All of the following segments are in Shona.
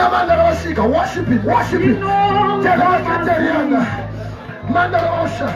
Worship it, worship it. Mandarosha.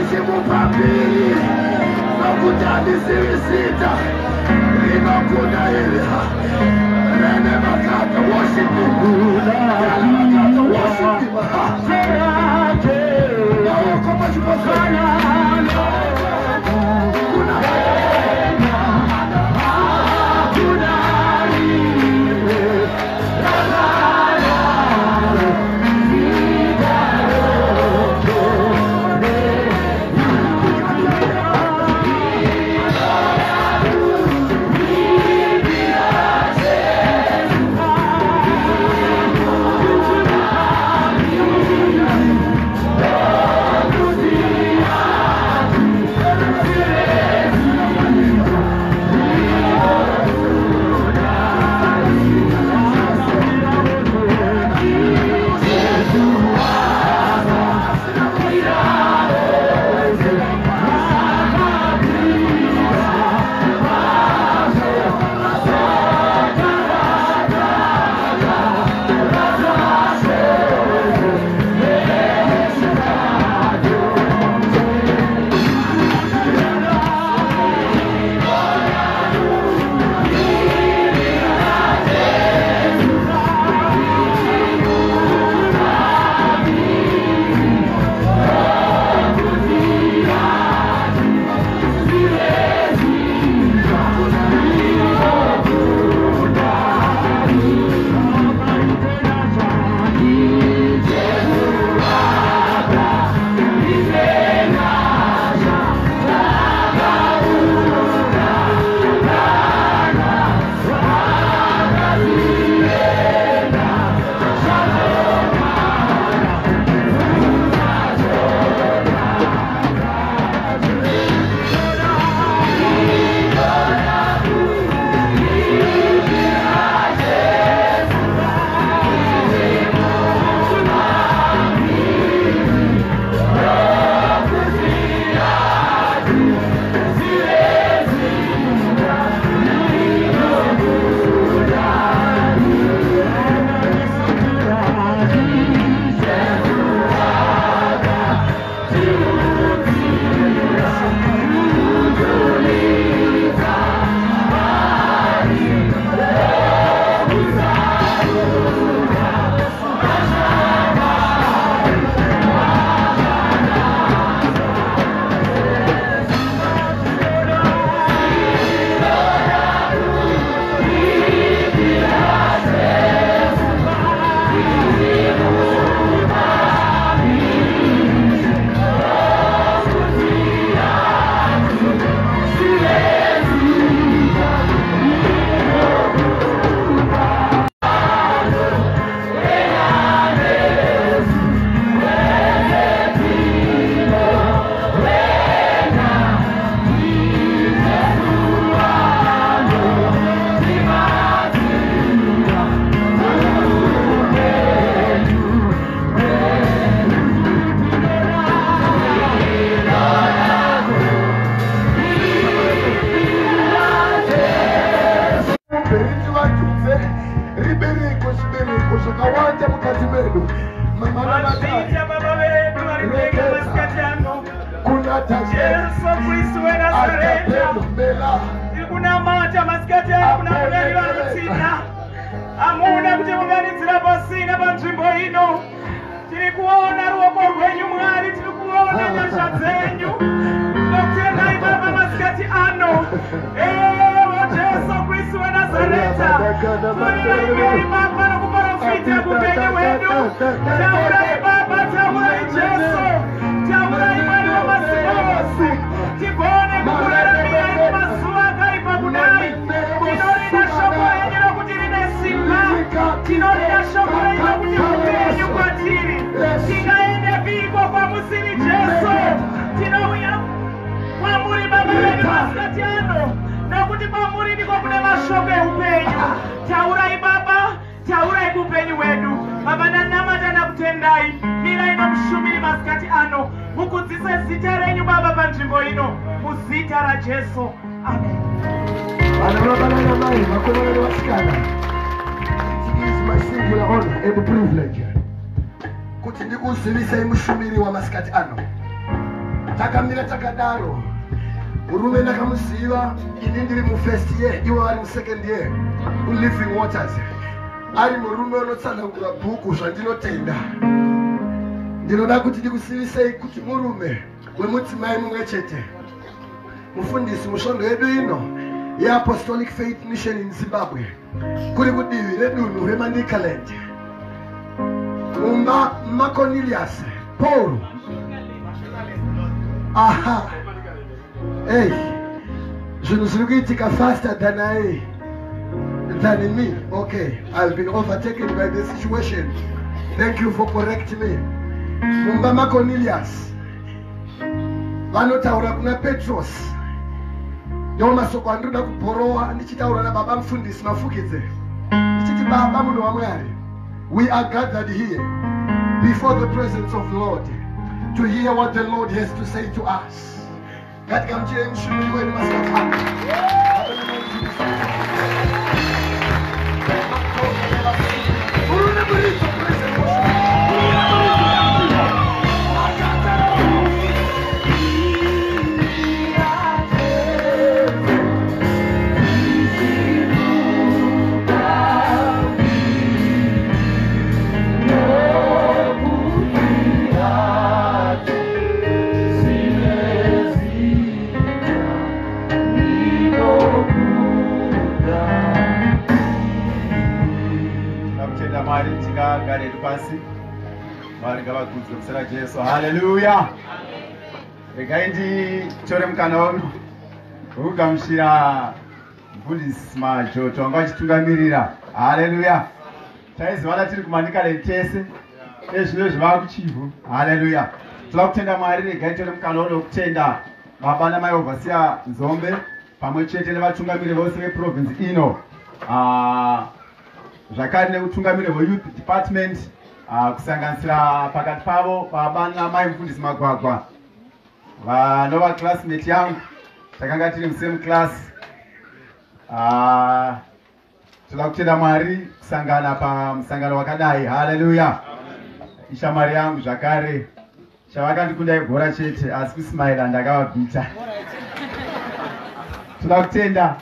Uchimupambili Nokutani sirisita Rinokuna iliha Rene makata worship him Rene makata worship him Kama chupasana takamira takadaro. Murume ndakamuziva, ini ndiri mu first year, iwo vari mu second year, ku Living Waters. Ari murume unotsanangura bhuku zvandinotenda. Ndinoda kuti ndikuzivisei kuti murume wemudzimai mumwe chete. Mufundisi mushondo yedu ino yeApostolic Faith Mission in Zimbabwe. Kuri kudivi redunhu reManicaland. Mumba Cornelius Paul. Aha. Hey. Zvinhu zviri kuitika faster than me. Okay, I've been overtaken by the situation. Thank you for correcting me. Mumba Cornelius. Vanotaura kuna Petros. Ndo masoko andinoda kubhorowa ndichitaura nababa mufundisi Mafukidze. Ndichiti baba munhu waMwari. We are gathered here before the presence of the Lord to hear what the Lord has to say to us. God come to him, when must come. Hallelujah. Regaindi chore mukana uno ugamshira mufundisi Majoto anga achitungamirira. Hallelujah. Taiziva tiri kuManicaland tese ezvino zvava kuchivu. Hallelujah. Toda kutenda Mwari. Regai tore mukana uno kutenda baba namai Overseer Nzombe pamwe chete nevatungamiri vose veprovince ino. Zvakare neutungamiri hweYouth Department. Kusanganisira pakati pavo baba namai mufundisi Magwagwa vanova classmate yangu takanga tiri musame class. Toda kutenda Mwari kusangana pamusangano wakadai. Hallelujah. Ishamwari yangu zvakare chavakandikundai bhora chete asi kusimaila ndakavabvita. Toda kutenda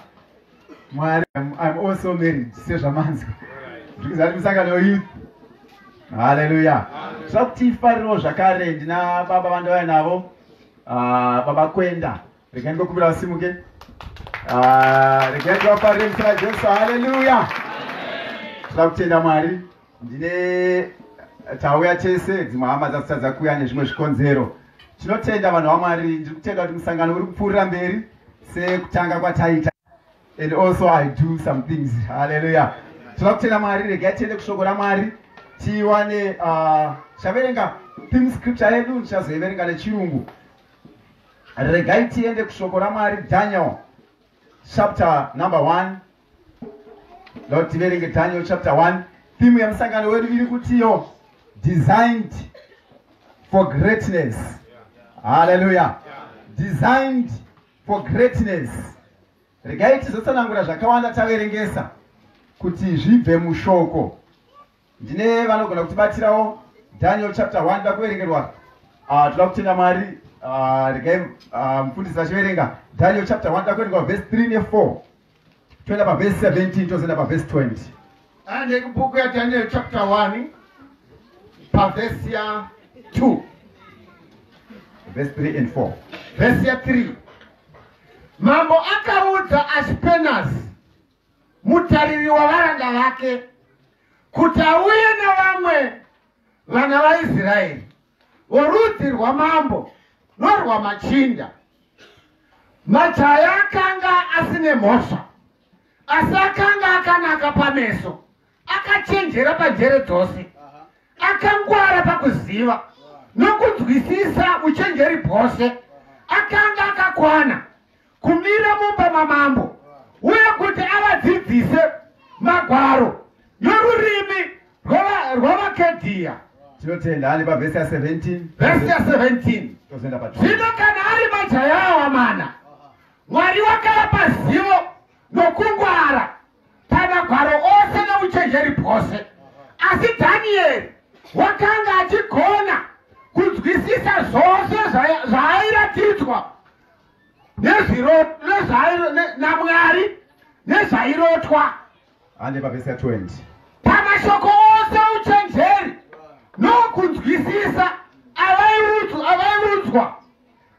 Mwari. I'm also married sezvamanzwa ndikuzati musangano weYouth. Hallelujah. Toda kuti ifariro zvakare ndina baba vandauya navo. Baba Kwenda. Regai ndikumbira vasimuke. Regai ndivafarire muzita raJesu. Hallelujah. Toda kutenda Mwari. Ndine tauya tese dzimwe hama dzasatadza kuuya nezvimwe zvikonzero. Tinotenda vanhu vaMwari. Ndiri kutenda kuti musangano uri kupfuurira mberi sekutanga kwataita. And also I do some things. Hallelujah. Toda kutenda Mwari. Regai tiende kushoko raMwari. Tiwane chaverenga theme scripture yedu ndichazoiverenga nechirungu. Regai tiende kushoko raMwari Daniel chapter number 1. Lord tiverenge Daniel chapter 1. Theme yamusangano wedu iri kutiyo designed for greatness. Hallelujah. Designed for greatness. Regai tizotsanangura zvakawanda taverengesa kuti zvibve mushoko. Ndine vanogona kutibatirawo Daniel chapter 1 ndakuverengerwa. Toda kutenda Mwari. Regai mufundisi achiverenga Daniel chapter 1 ndakuverengerwa verse 3 ne4. Toenda paverse 17 tozoenda paverse 20. Ande kubhuku yaDaniel chapter 1 paverse ya 2. Verse 3 and 4. Verse ya 3. Mambo akaudza Aspenaz mutariri wavaranda vake kuti auye nevamwe vana vaIsraeri vorudzi rwamambo norwamachinda. Majaya akanga asine mhosva asi akanga akanaka pameso, akachenjera panjere dzose, akangwara pakuziva nokunzwisisa uchenjeri bwose, akanga akakwana kumira mumba mamambo uye kuti avadzidzise magwaro norurimi rwavaKedhiya. Tinotenda ali paverse ya 17. Verse ya 17. Zvino kana ari majaya awamana, Mwari wakavapa zivo nokungwara pamagwaro ose neuchenjeri bwose. Asi Dhanieri wakanga achigona kunzwisisa zvose zvairatidzwa naMwari nezvairotwa. Hande pavhesi ya20. Pamashoko ose uchenjeri nokunzwisisa avaiudzwa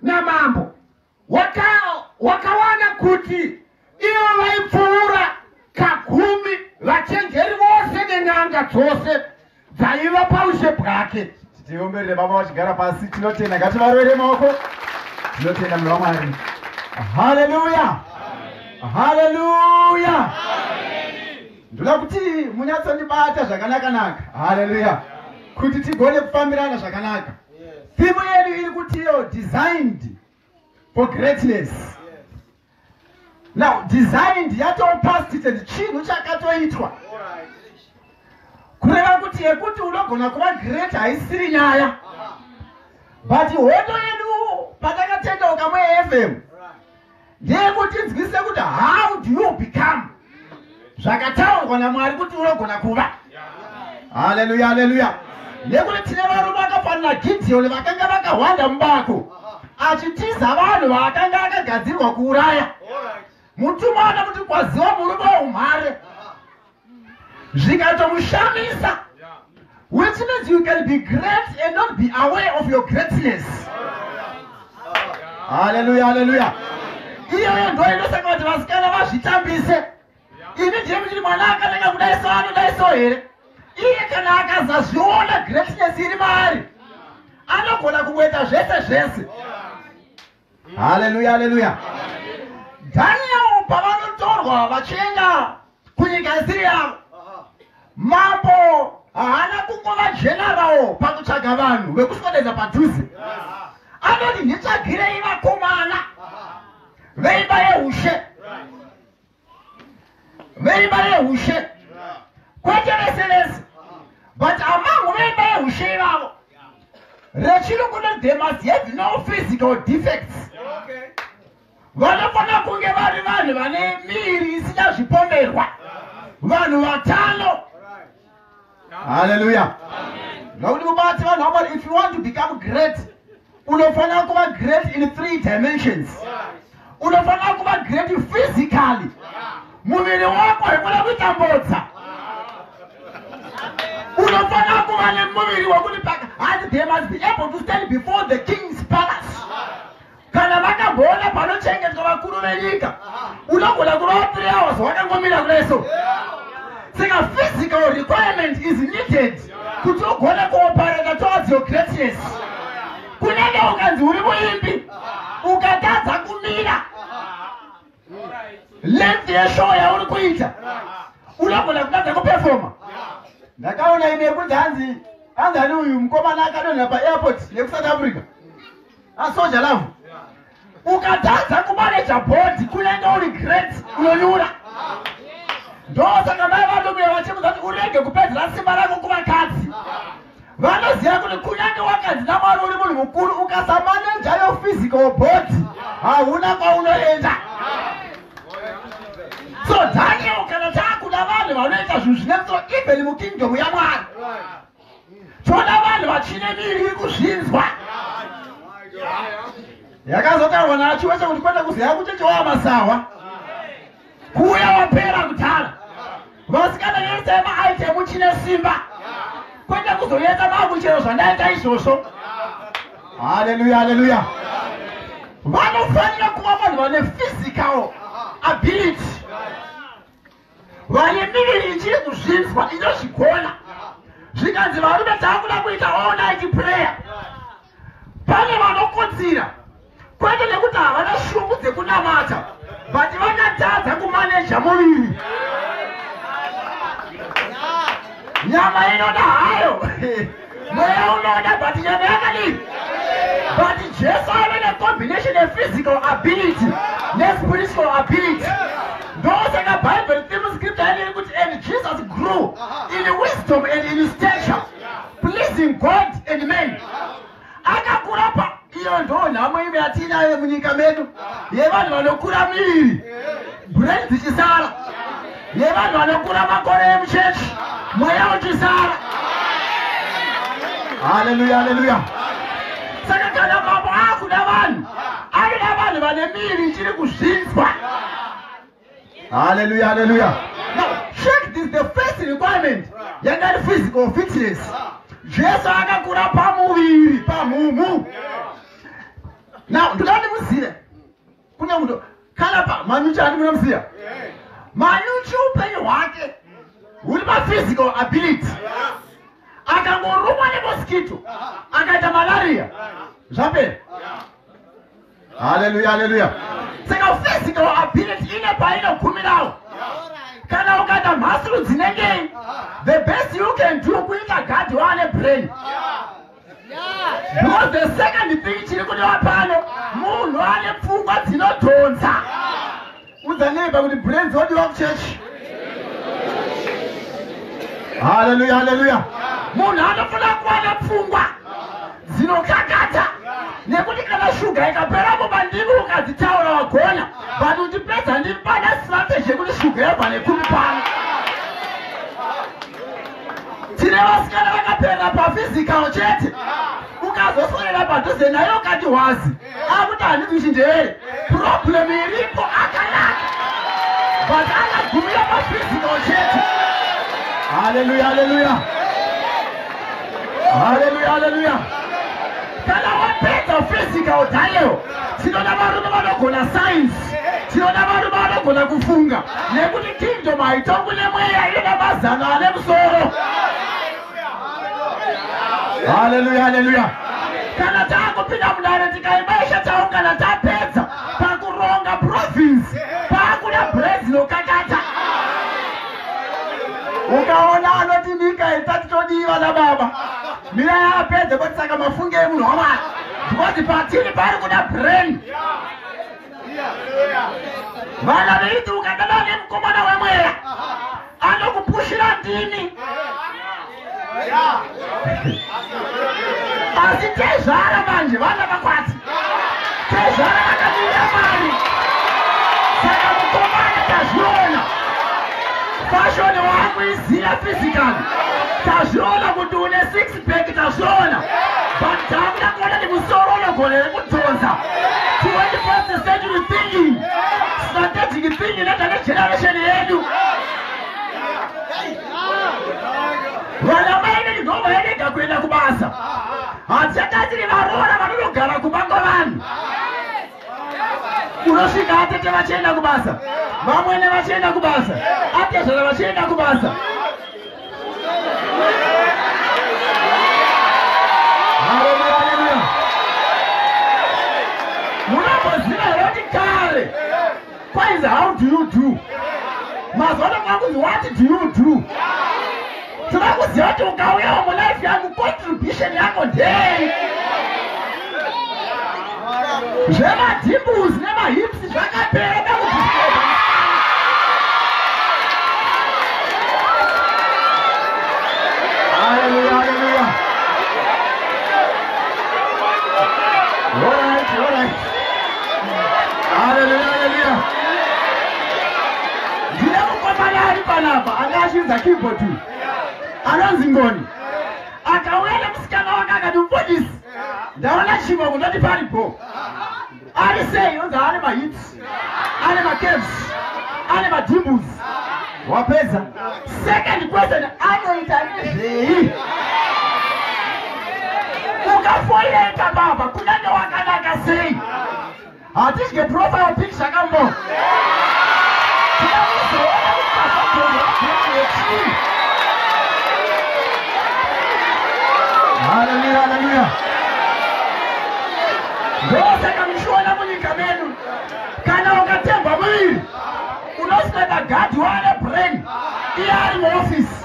namambo wakawana kuti ivo vaipfuura kagumi vachenjeri vose nen'anga dzose dzaiva paushe bwake. Tiomberere baba vachigara pasi. Tinotenda, ngativarwere maoko. Tinotenda munhu waMwari. Haleluya, haleluya. Ndoda kuti munyatsondibata zvakanaka-naka. Haleluya, kuti tigone kufambirana zvakanaka. Theme yedu iri kuti designed for greatness. Now designed yatoo past tense, chinhu chakatoitwa. Kureva kuti yekuti unogona kuva great haisiri nyaya. But hondo yedu patakatendeuka muFM ndeyekuti nzwise kuti how do you become zvakataurwa naMwari kuti unogona kuva. Haleluya, haleluya. Nekuti tine varume vakafanira Gideon vakanga vakawanda mubako achitiza vanhu vakanga akagadzirwa kuuraya. Mutumwa ana kuti kwaziwa murume weumhare zvikatomushamisa, which means you can be great and not be aware of your greatness. Haleluya, haleluya. Iyoyo ndo inosaka kuti vasikana vazvitambise. Ini ndiye kuti mwana akananga kudaiso anodaiso here. Iye kana akazazviona greatness iri maari anogona kuweta zvese zvese. Haleluya, haleluya. Daniel pavanotorwa vachienda kunyika isiri yavo, mambo haana kungova general pakutsvaga vanhu vekuswededza padhuze. Anoti nditsvagirei vakomana veimba yeushe, veimba yeushe, kwete vese vese, but among veimba yeushe ivavo rechirungu they must have no physical defects. Vanofanira kunge vari vanhu vane miri isina zvipomerwa, vanhu vatano. Haleluya. Nokuti mubati vanhu vamwari, if you want to become great, unofanira kuva great in 3 dimensions. Unofanira kuva great physically. Muviri wako haikuda kutambudza. Unofanira kuva nemuviri wekuti and they must be able to stand before the king's palace. Kana vakamboona panochengetwa vakuru venyika, unogona kurova 3 hours wakangomira kureso. Saka physical requirement is needed kuti ugone kuoperate towards your greatness. Kunenge ukanzi uri muimbi ukatadza kumira length yeshow yauri kuita, unogona kutadza kuperforma. Ndakaona ine kuti hanzi anzani uyu mukomana akadonha paairport yekusouth Africa asoja lavu, ukatadza kumaneja board kunenge uri great unonyura. Ndosaka mai vadomira vachimudza kuti urege kupedzera simba rako kuvakadzi. Vanoziva kuti kunyange wakanzi naMwari uri munhu mukuru, ukasamaneja yo physical body hauna kwaunoenda. So Daniel kana taakuda vanhu vanoita zvinhu zvinemusoro even mukingdom yaMwari, toda vanhu vachine miri iri kuzvinzwa. Yakazotaurwa nachiwese kuti kwete kuziva kuchechewa masawa kuuya wapera kutara. Vasikana vese maaitemu chine simba kwete kuzoenda makuchero zvandaita izvozvo. Haleluya, haleluya. Vanofanira kuva vanhu vane physical ability, vane miviri ichiri kuzvinzwa inozvigona. Zvikanzi varume taakuda kuita all night prayer, pane vanokotsira kwete nekuti havana shungu dzekunamata, but vakatadza kumaneja muviri. Nyama inoda hayo, mweya unoda, but nyama yakadini. But Jesu ane combination of physical ability and spiritual ability. Ndosaka Bible theme scripture ine kuti and Jesus grew in wisdom and in stature, pleasing God and men. Akakura pa iyo ndo nhamo imwe yatinayo munyika medu yevanhu vanokura miviri, brain dzichisara, yevanhu vanokura makore emuchechi, mweya uchisara. Haleluya, haleluya. vanhu anoda vanhu vane miri ichiri kuzvinzwa. Hallelujah, hallelujah. Now check this, the first requirement yanga iri physical fitness. Jesu akakura pamuviri, pamumu. Now ndodati muzive kune munhu kana pa Manuchi andi munomuziva. Manuchi upenyu hwake huri physical ability. Akangorumwa nemosquito akaita malaria zvapera. Hallelujah, hallelujah. Saka physical ability ine painogumirawo. Kana ukaita mhasuru dzinenge the best you can do kuita gadi wane brain. Because the second thing chiri kudiwa pano munhu ane pfungwa dzinodhonza. Udza neighbor kuti brain dzodiwa kuchechi. Hallelujah, hallelujah. Munhu anofana kuva nepfungwa dzinokakata, nekuti kana shuga ikapera mubandimi ukadzitaura wagona, vanhu uchipedza ndimi pana strategy yekuti shuga yabva nekumi pano. Tine vasikana vakaperera paphysical chete, ukazoswedera padhuze naye ukati hwazi akuti handisi chindevere, problem iripo akanaka, but akagumira paphysical chete. Hallelujah, hallelujah. Hallelujah, hallelujah. Kana wapedza physical tayo, tinoda varume vanogona science, tinoda varume vanogona kufunga, nekuti kingdom haitongo nemweya, inoda mazano ane musoro. Hallelujah, hallelujah. Kana taakupinda munhare tikaimbaisha taungana tapedza pakuronga province, paakuda brain dzinokakata. Ukaona anoti nyika itatitodiwa nababa, mira yapedza kuti saka mafunge emunhu wamwari, because patiri pari kuda brain. Vana veiti ukadada nemukomana wemweya anokupushira ndini, asi tezvara manje vana vakwati, tezvara vakamirira mari, saka mukomana tazviona. Fashion wangu izira physical. Tazviona kuti une six pack tazviona. But takuda kuona ni musoro unogona kudhonza. 21st century thinking. Strategic thinking nata generation yedu. Vana vaine ngoma yenega kuenda kubasa. Hatisatiri varora vanogara kubango vanhu. Unosvika atete vachienda kubasa, vamwene vachienda kubasa, atezvara vachienda kubasa. Hallelujah, hallelujah. Munomboziva here kuti kare kwainzi how do you do? Mazuva mwakunzi what do you do? Tinokuziva kuti ukauyawo mulife yangu contribution yako ndei. Zvemadimbus nemahips zvakapera pakudiscover. Hallelujah, hallelujah. All right. Hallelujah, hallelujah. Ndine mukomana ari panapa angashinza keyboard anonzi Ngoni. Akauya nemusikana wake akati mufundisi, ndaona chimwe kundoti paripo. Ari sei? Unzi ane mahips, ane macaves, ane madimbus. Wapedza. Second question, anoita nezvei? Ukafoireka baba, kunyange wakanaka sei? Hatidye profile picture kambo. Tinakuzoona kuti pasagona chii. Hallelujah, hallelujah. Ndosaka muchiona munyika medu, kana ukatemba mwiri unosweda gadi wane brain iye ari muofisi,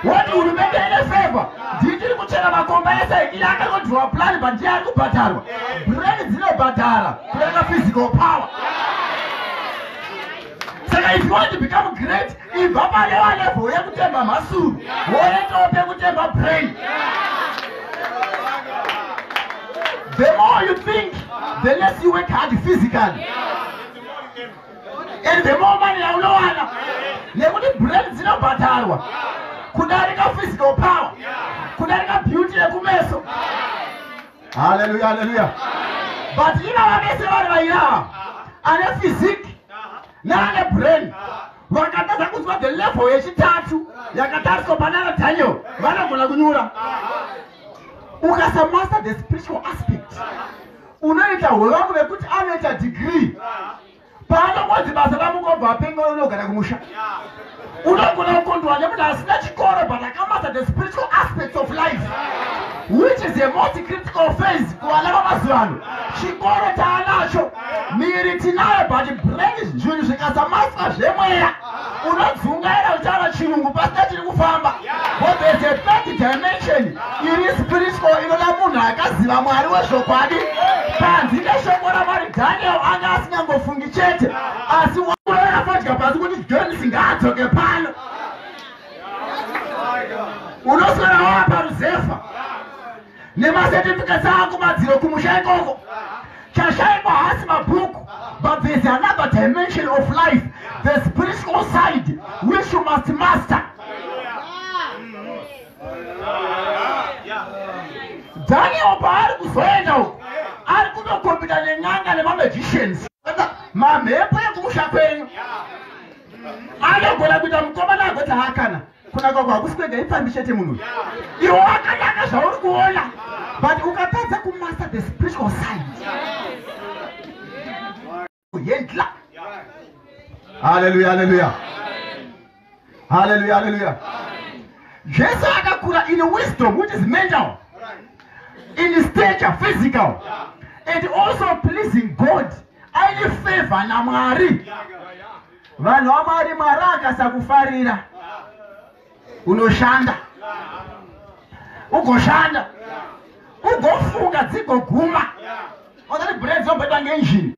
woti hurumende ine favor, nditiri kuchera makomba ese, iye akangodhiwa plan but ndiye ari kubhadharwa. Brain dzinobhadhara kureka physical power. Saka if you want to become great, ibva panewa level yekutemba mhasuru woendawo pekutemba brain. The more you think, the less you work hard physically. And the more money you know, nekuti brain dzinobhadharwa kudarika physical power, kudarika beauty yekumeso. Hallelujah, hallelujah. but ivava vese vari vairava ane physique neane brain vakatadza kunzwa the level yechitatu yakatariswa panana Daniel vanogona kunyura. Ukasamaster the spiritual aspect unoita hwevangu vekuti anoita degree paanokonzi basa ramukobva apenga unogara kumusha unogona kukondwa nemunhu asina chikoro but akamaster the spiritual aspects of life, which is a most critical phase kuvana vamazuva ano. Chikoro taanacho, miri tinayo, but brain zvinhu zvikasamaswa zvemweya unodzungaira kutaura chirungu pasina chiri kufamba. But there's a third dimension iri spiritual inoda munhu akaziva Mwari wezvokwadi. Panzi neshoko raMwari Daniel anga asingangofungi chete asi wakuroera fadya pasi kuti Jones ngaadzoke pano. Unoswera wava paruzefa nemacertificates ako madziro kumusha ikoko. Chashaipa hasi mabhuku, but there's another dimension of life, the spiritual side, which you must master. Daniel paari kuzoenda uko ari kunokombida nenyanga nemamagicians mamhepo ekumusha kwenyu. Anogona kuita mukomana agoti hakana kuna kwako hakusi kwega ipambi chete munhu iwo wakanaka zvauri kuona, but ukatadza kumaster the spiritual side yendla. Hallelujah, hallelujah. Hallelujah, hallelujah. Jesu akakura in wisdom, which is mental, in stature, physical, and also pleasing God. Aine favor na Mwari. Vanhu vaMwari Mwari akasakufarira unoshanda, ugoshanda, ugofunga dzigoguma. Wakati brain dzobhedwa ngeengine.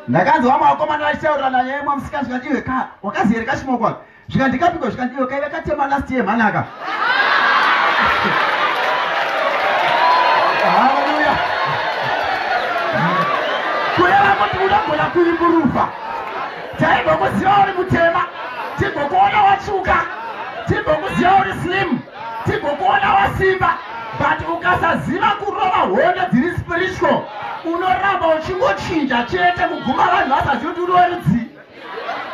Ndakanzwa vamakomana vachitaurana neimwe musikana zvikati ka wakazi here kashimo kwako zvikandikapiko zvikandiwe kaive katema last year manaka. Hallelujah. Kureva kuti unogona kuimburuva taigokuziva uri mutema, tigokuona watsvuka, tigokuziva uri slim, tigokuona wasimba, but ukasaziva kurova hondo dziri spiritual unoramba uchingochinja chete kuguma vanhu vasazivi kuti uri werudzi,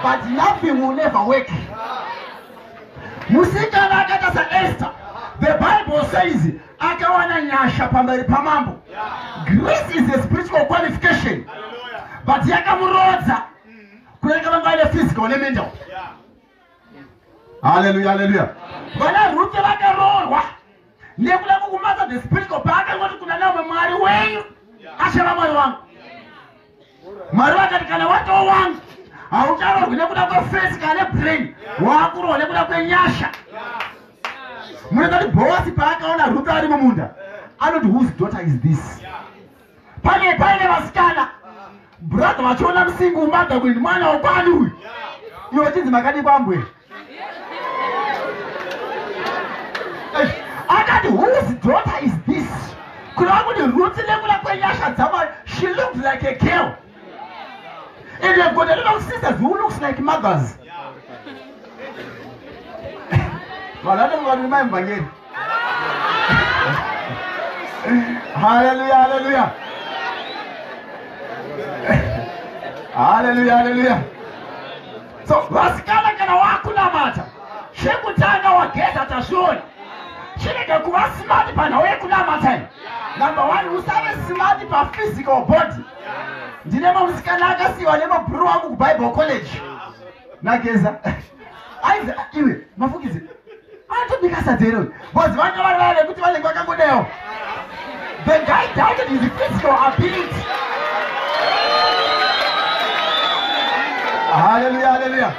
but nothing will never work. Musikana akaita saEsther, the Bible says akawana nyasha pamberi pamambo. Grace is a spiritual qualification, but yakamurodza kunenge vanga vaine physical nemental. Hallelujah, hallelujah. Vana Ruth vakaroorwa nekuda kukumasa the spiritual paakangoti kuna nawe Mwari wenyu achava Mwari wangu. Mwari vakati kana watoo wangu haucharoorwi nekuda kwephysical nebrain, waakuroorwa nekuda kwenyasha. Munenge kuti Boazi paakaona Ruth ari mumunda anoti whose daughter is this? Paine vasikana brother vachiona musingi umaga kuti mwana wokwani uyu, iwo chinzi makadi kwambwe. Akati whose daughter is this? Kureva kuti Ruth nekuda kwenyasha dzamwari, she looked like a girl. And they've got a lot of sisters who looks like mothers. Hallelujah, hallelujah. Hallelujah, hallelujah. So vasikana kana wakunamata chekutanga wageza tashoni chirege kuva smart panhau yekunamata. Number one, usave smart pa physical body. Ndine musikana akasiwa nemabhuru wangu kuBible college nageza aiza iwe mafukize atobika sadero bozi vanga vari vale kuti vanenge vakangodewo. The guy doubted his physical ability. Hallelujah, hallelujah.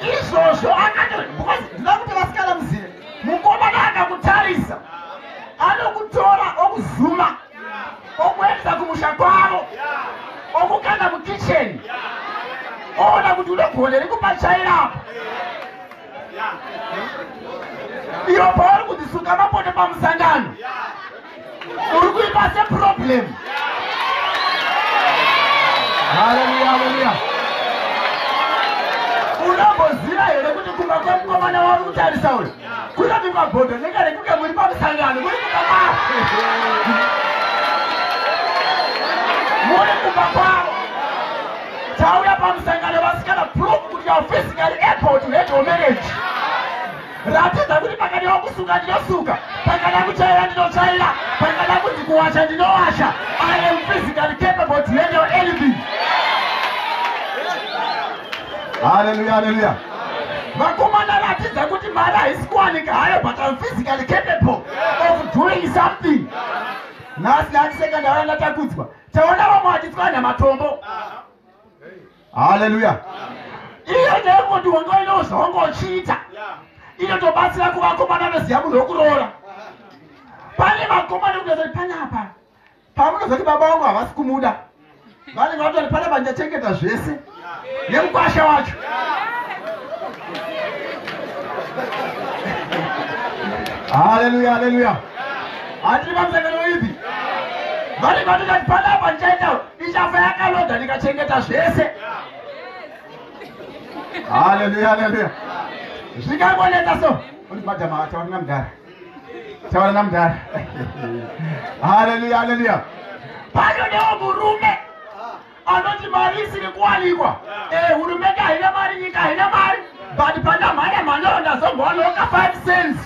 Izvozvo akato because ndina kuti vasikana muzive mukomana akakutarisa anokutora okuzuma okuendesa kumusha kwavo okukanda mukicheni oona kuti unogone rikupachairapo iwo pauri kudzisunga mapoto pamusangano uri kuipa seproblem. Hallelujah, hallelujah. Unomboziva here kuti kumba kwemukomana wauri kutarisa uyu kunobikwa bhodho nekarekuke muri pamusangano muri kukama. pamusangano vasikana prove kuti you're physically able to handle marriage. Ratidza kuti pakadiwa kusuka ndinosuka, pakada kuchaira ndinochaira, pakada kuti kuwasha ndinowasha. I am physically capable to handle anything. Hallelujah, hallelujah. Vakomana ratidza kuti mari haisi kuwanika hayo, but I'm physically capable of doing something. Nhasi ngatiseka ndavana takudzwa. Taona vamwe vachitswanya matombo. Hallelujah. Iyo ndeko ndiwongo inozvongo uchiita. Inotobatsira kuvakomana veziya munhu wokuroora. Pane vakomana kunozoti panapa pamunozoti baba vangu havasi kumuda, vanenge vatoti panapa ndichachengeta zvese nemukwasha wacho. Hallelujah, hallelujah. Hatiri pamusangano ipi vanenge vatoti panapa ndichaita ichafa yakaloda ndikachengeta zvese. Hallelujah, hallelujah. Zvikangoneta so Uri madama tawana namdara. Tawana namdara. Hallelujah, hallelujah. panonewo murume anoti mari isiri kuwanikwa. Hurumende haina mari, nyika haina mari, but pana mhanya mhanya ndazomboanoka 5 cents.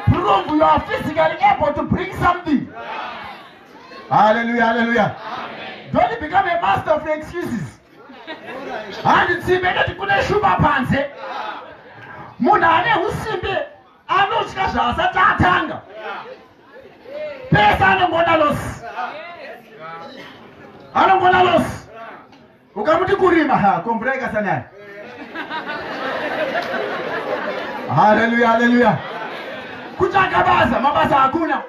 Prove you are physically able to bring something. Hallelujah, hallelujah. Don't become a master of excuses. Handitsimbe ndoti kune shumba panze. Munhu ane usimbe anotya zvaasati atanga. Pesa anongona losi. Anongona losi. Ukamuti kurima kombreka sanani. Hallelujah, hallelujah. Kutsvaka basa, mabasa hakuna.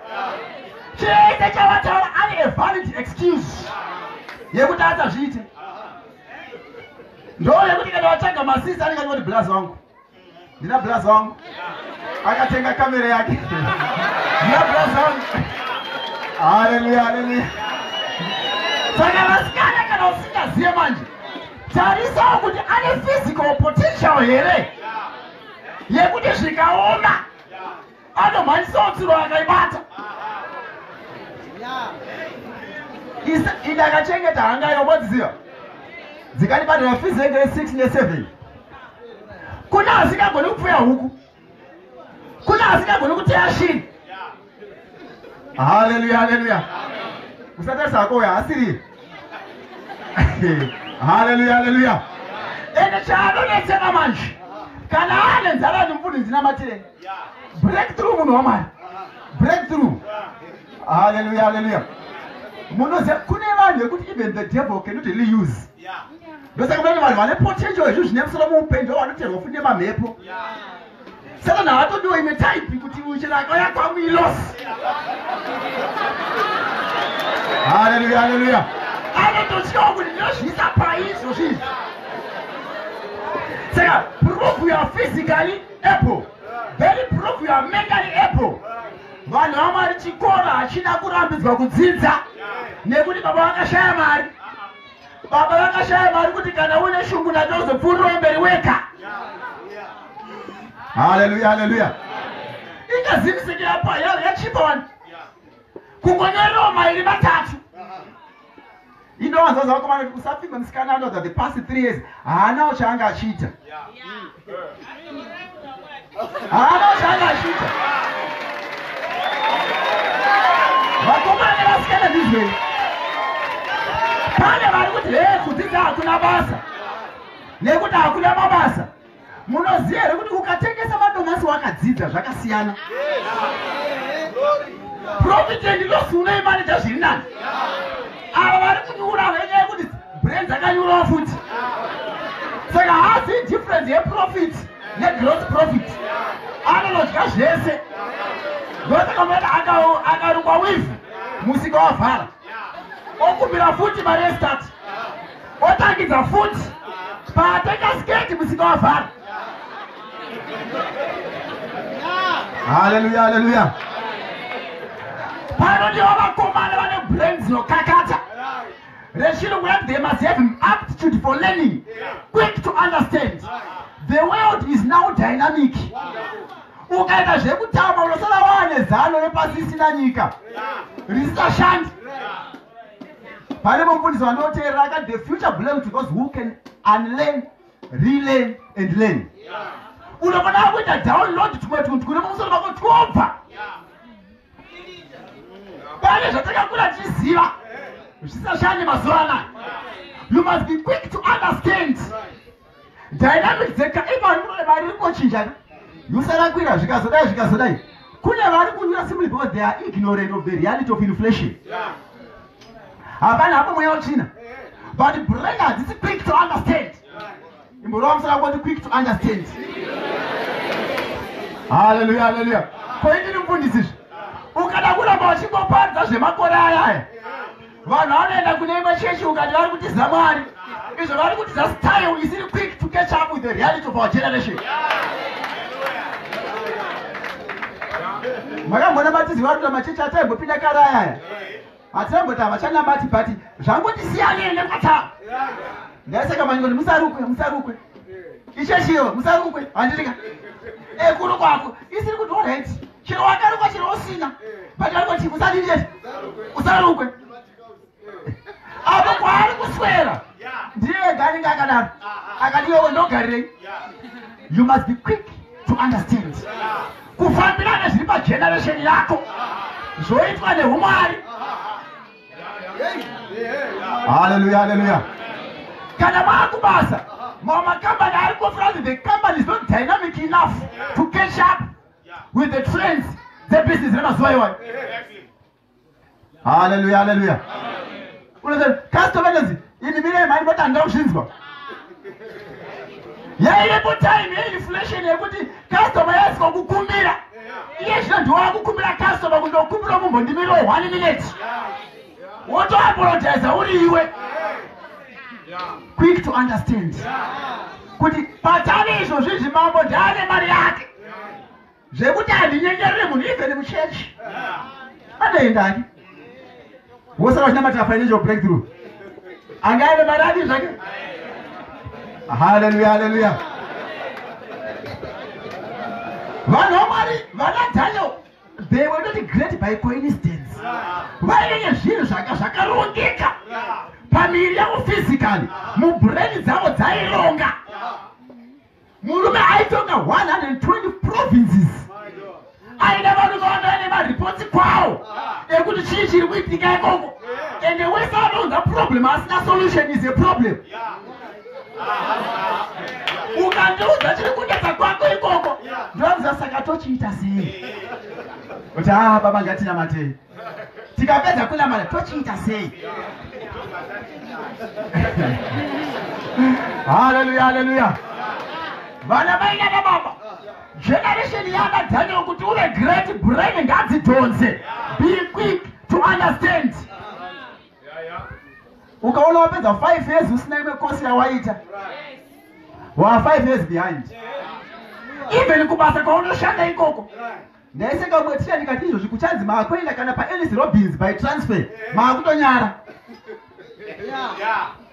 Chese chavataura ane a valid excuse yekuti atazviite. Ndo yekuti kana vatsvaga masisi anenge achingoti blazi wangu, ndina blazi wangu, akatenga kamera yake, ndina blazi wangu. Hallelujah, hallelujah. Saka vasikana kana usingaziye manje, tarisawo kuti ane physical potential here yekuti zvikaoma anomhanyisawo tsuro akaibata. Indakachengeta hanga yomodziziva dzikanibatira fizi yenge 6 ne7. Kuna asikagoni kupfuya huku, kuna asikagoni kuteya shiri. Hallelujah, hallelujah. Usatarisa koya asiri. Hallelujah, hallelujah. Ende chaanonetseka manje kana ane nzara nemvuni dzinamatire breakthrough munhu wamwari, breakthrough. Hallelujah, hallelujah. Munoziva kune vanhu vekuti even the devil cannot really use. Ndosaka pane vanhu vane potential izvo zvine musoro muupenyu vanoterwa funde mamhepo. Saka navatodiwa imwe type kuti uchiraka yakwangu ilosi. Hallelujah, hallelujah. Anototyawo kuti ndinozviisa paizvo zvinhu. Saka prove you are physically able, very prove you are mentally able. Vanhu vamwari chikora hachina kurambidzwa kudzidza nekuti baba vakashaya mari. Baba vakashaya mari kuti kana une shungu natozopfuurira mberi weka. Hallelujah, hallelujah. Ingazivisikira pa yachipa vanhu kungonyorerawo mairi matatu. Inowanza vakomana kuti usapinga musikana ano that the past 3 years haanawo chaanga achiita. Haanawo chaanga achiita. Vakomana nevasikana ndizvei. Pane vari kuti kudzidza hakuna basa nekuti hakuna mabasa. Munoziva here kuti ukatengesa madomasi wakadzidza zvakasiyana. Profit and loss unoimanija zviri nani. Ava vari kunyura venyaya yekuti brain dzakanyurawo futi. Saka hasi difference yeprofit negross profit. Anonodya zvese. Ndosaka munoita akarungwa wivhu musika wavhara okumbira futi mari yestart, otangidza futi paatenga sketi musika wavhara. Hallelujah, hallelujah. Panodiwa vakomana vane brains dzinokakata. Rechirungu yati they must have an aptitude for learning, quick to understand. The world is now dynamic. Ukaita zvekutamba unosara waane zano repasi isina nyika risingashandi. pane mufundisi wanoteerera akati the future belongs to those who can unlearn, relearn and learn. Unofanira kuita download tumwe tuntu kune mumusoro mako twobva. Pane zvatakakura tichiziva zvisashande mazuva anaya. You must be quick to understand. Dynamics dzeka ivanhu vari kungochinja. Yusarakwira zvikazodai. Kune vari kunyura simply because they are ignorant of the reality of inflation. Hapana hapo mweya uchina. But brainers is quick to understand. Imboro msala kwati quick to understand. Hallelujah, hallelujah. Koini mfundisi. Ukada kuramba wachingoparidza zvemakore aya. Vanhu vanoenda kune imwe chechi ukati vari kutiza Mwari. Izvo vari kutiza style isiri quick to catch up with the reality of our generation. Makambona matizi vari kuita machechi ataimbopinda kare aya. Ataimboti havachanamati but zvangotisiyanei nekwata. Ndaisaka maningoni musarukwe. Ichechiyo musarukwe. Handitika. Kuri kwako isiri kuti alright. Chero wakarukwa chero usina. But vari kuti musadini usarukwe. Apo kwaari kuswera. Ndiye gani ngakadaro. Akadiwe ndogarirei. You must be quick to understand. Kufambirana zviri pageneration yako zvoitwa neumwari. Hallelujah, hallelujah. Kana maakubasa makambani ari kufurazi the company is not dynamic enough to catch up with the trends dzebusiness remazuva iwayo. Hallelujah, hallelujah. Unoziva customer nezi ini mire mari botanga kuzvinzwa. Yairepo time yeinflation yekuti customer yaiswa kukumbira. Iye zvino ndiwakukumbira customer kundokumbira mumbondimiro 1 minute. Wotoapologize uri iwe. Quick to understand. Kuti patane izvo zvizvi mambo ndaane mari yake. Zvekuti handinyengerere munhu even muchechi. Anoendani? Wosara uchinamatira financial breakthrough. Angaine mari adi zvake. Hallelujah, hallelujah. Vanhu vaMwari vana Daniel they were not great by coincidence. Vainenge zvinhu zvakarongeka pamiri yavo physically, mubrain dzavo dzaironga. Murume aitonga 120 provinces. Aina vanhu vanoenda maripoti kwawo ekuti chii chiri kuitika ikoko. And the way sanounza problem asina solution is a problem. Ukandiudza chiri kunetsa kwako ikoko ndonza saka tochiita sei. Kuti baba ngatinamatei. Tikapedza kunamata tochiita sei. Hallelujah, hallelujah. Vana vaina nababa generation yana Daniel kuti uve great brain ngadzidhonze. Be quick to understand. Ukaona wapedza 5 years usina imwe course yawaita. Wa 5 years behind. Even kubasa kwaunoshanda ikoko. Ndaiseka mweticha ndikati izvozvi kuchanzi maakwenda kana paElis Robbins by transfer maakutonyara.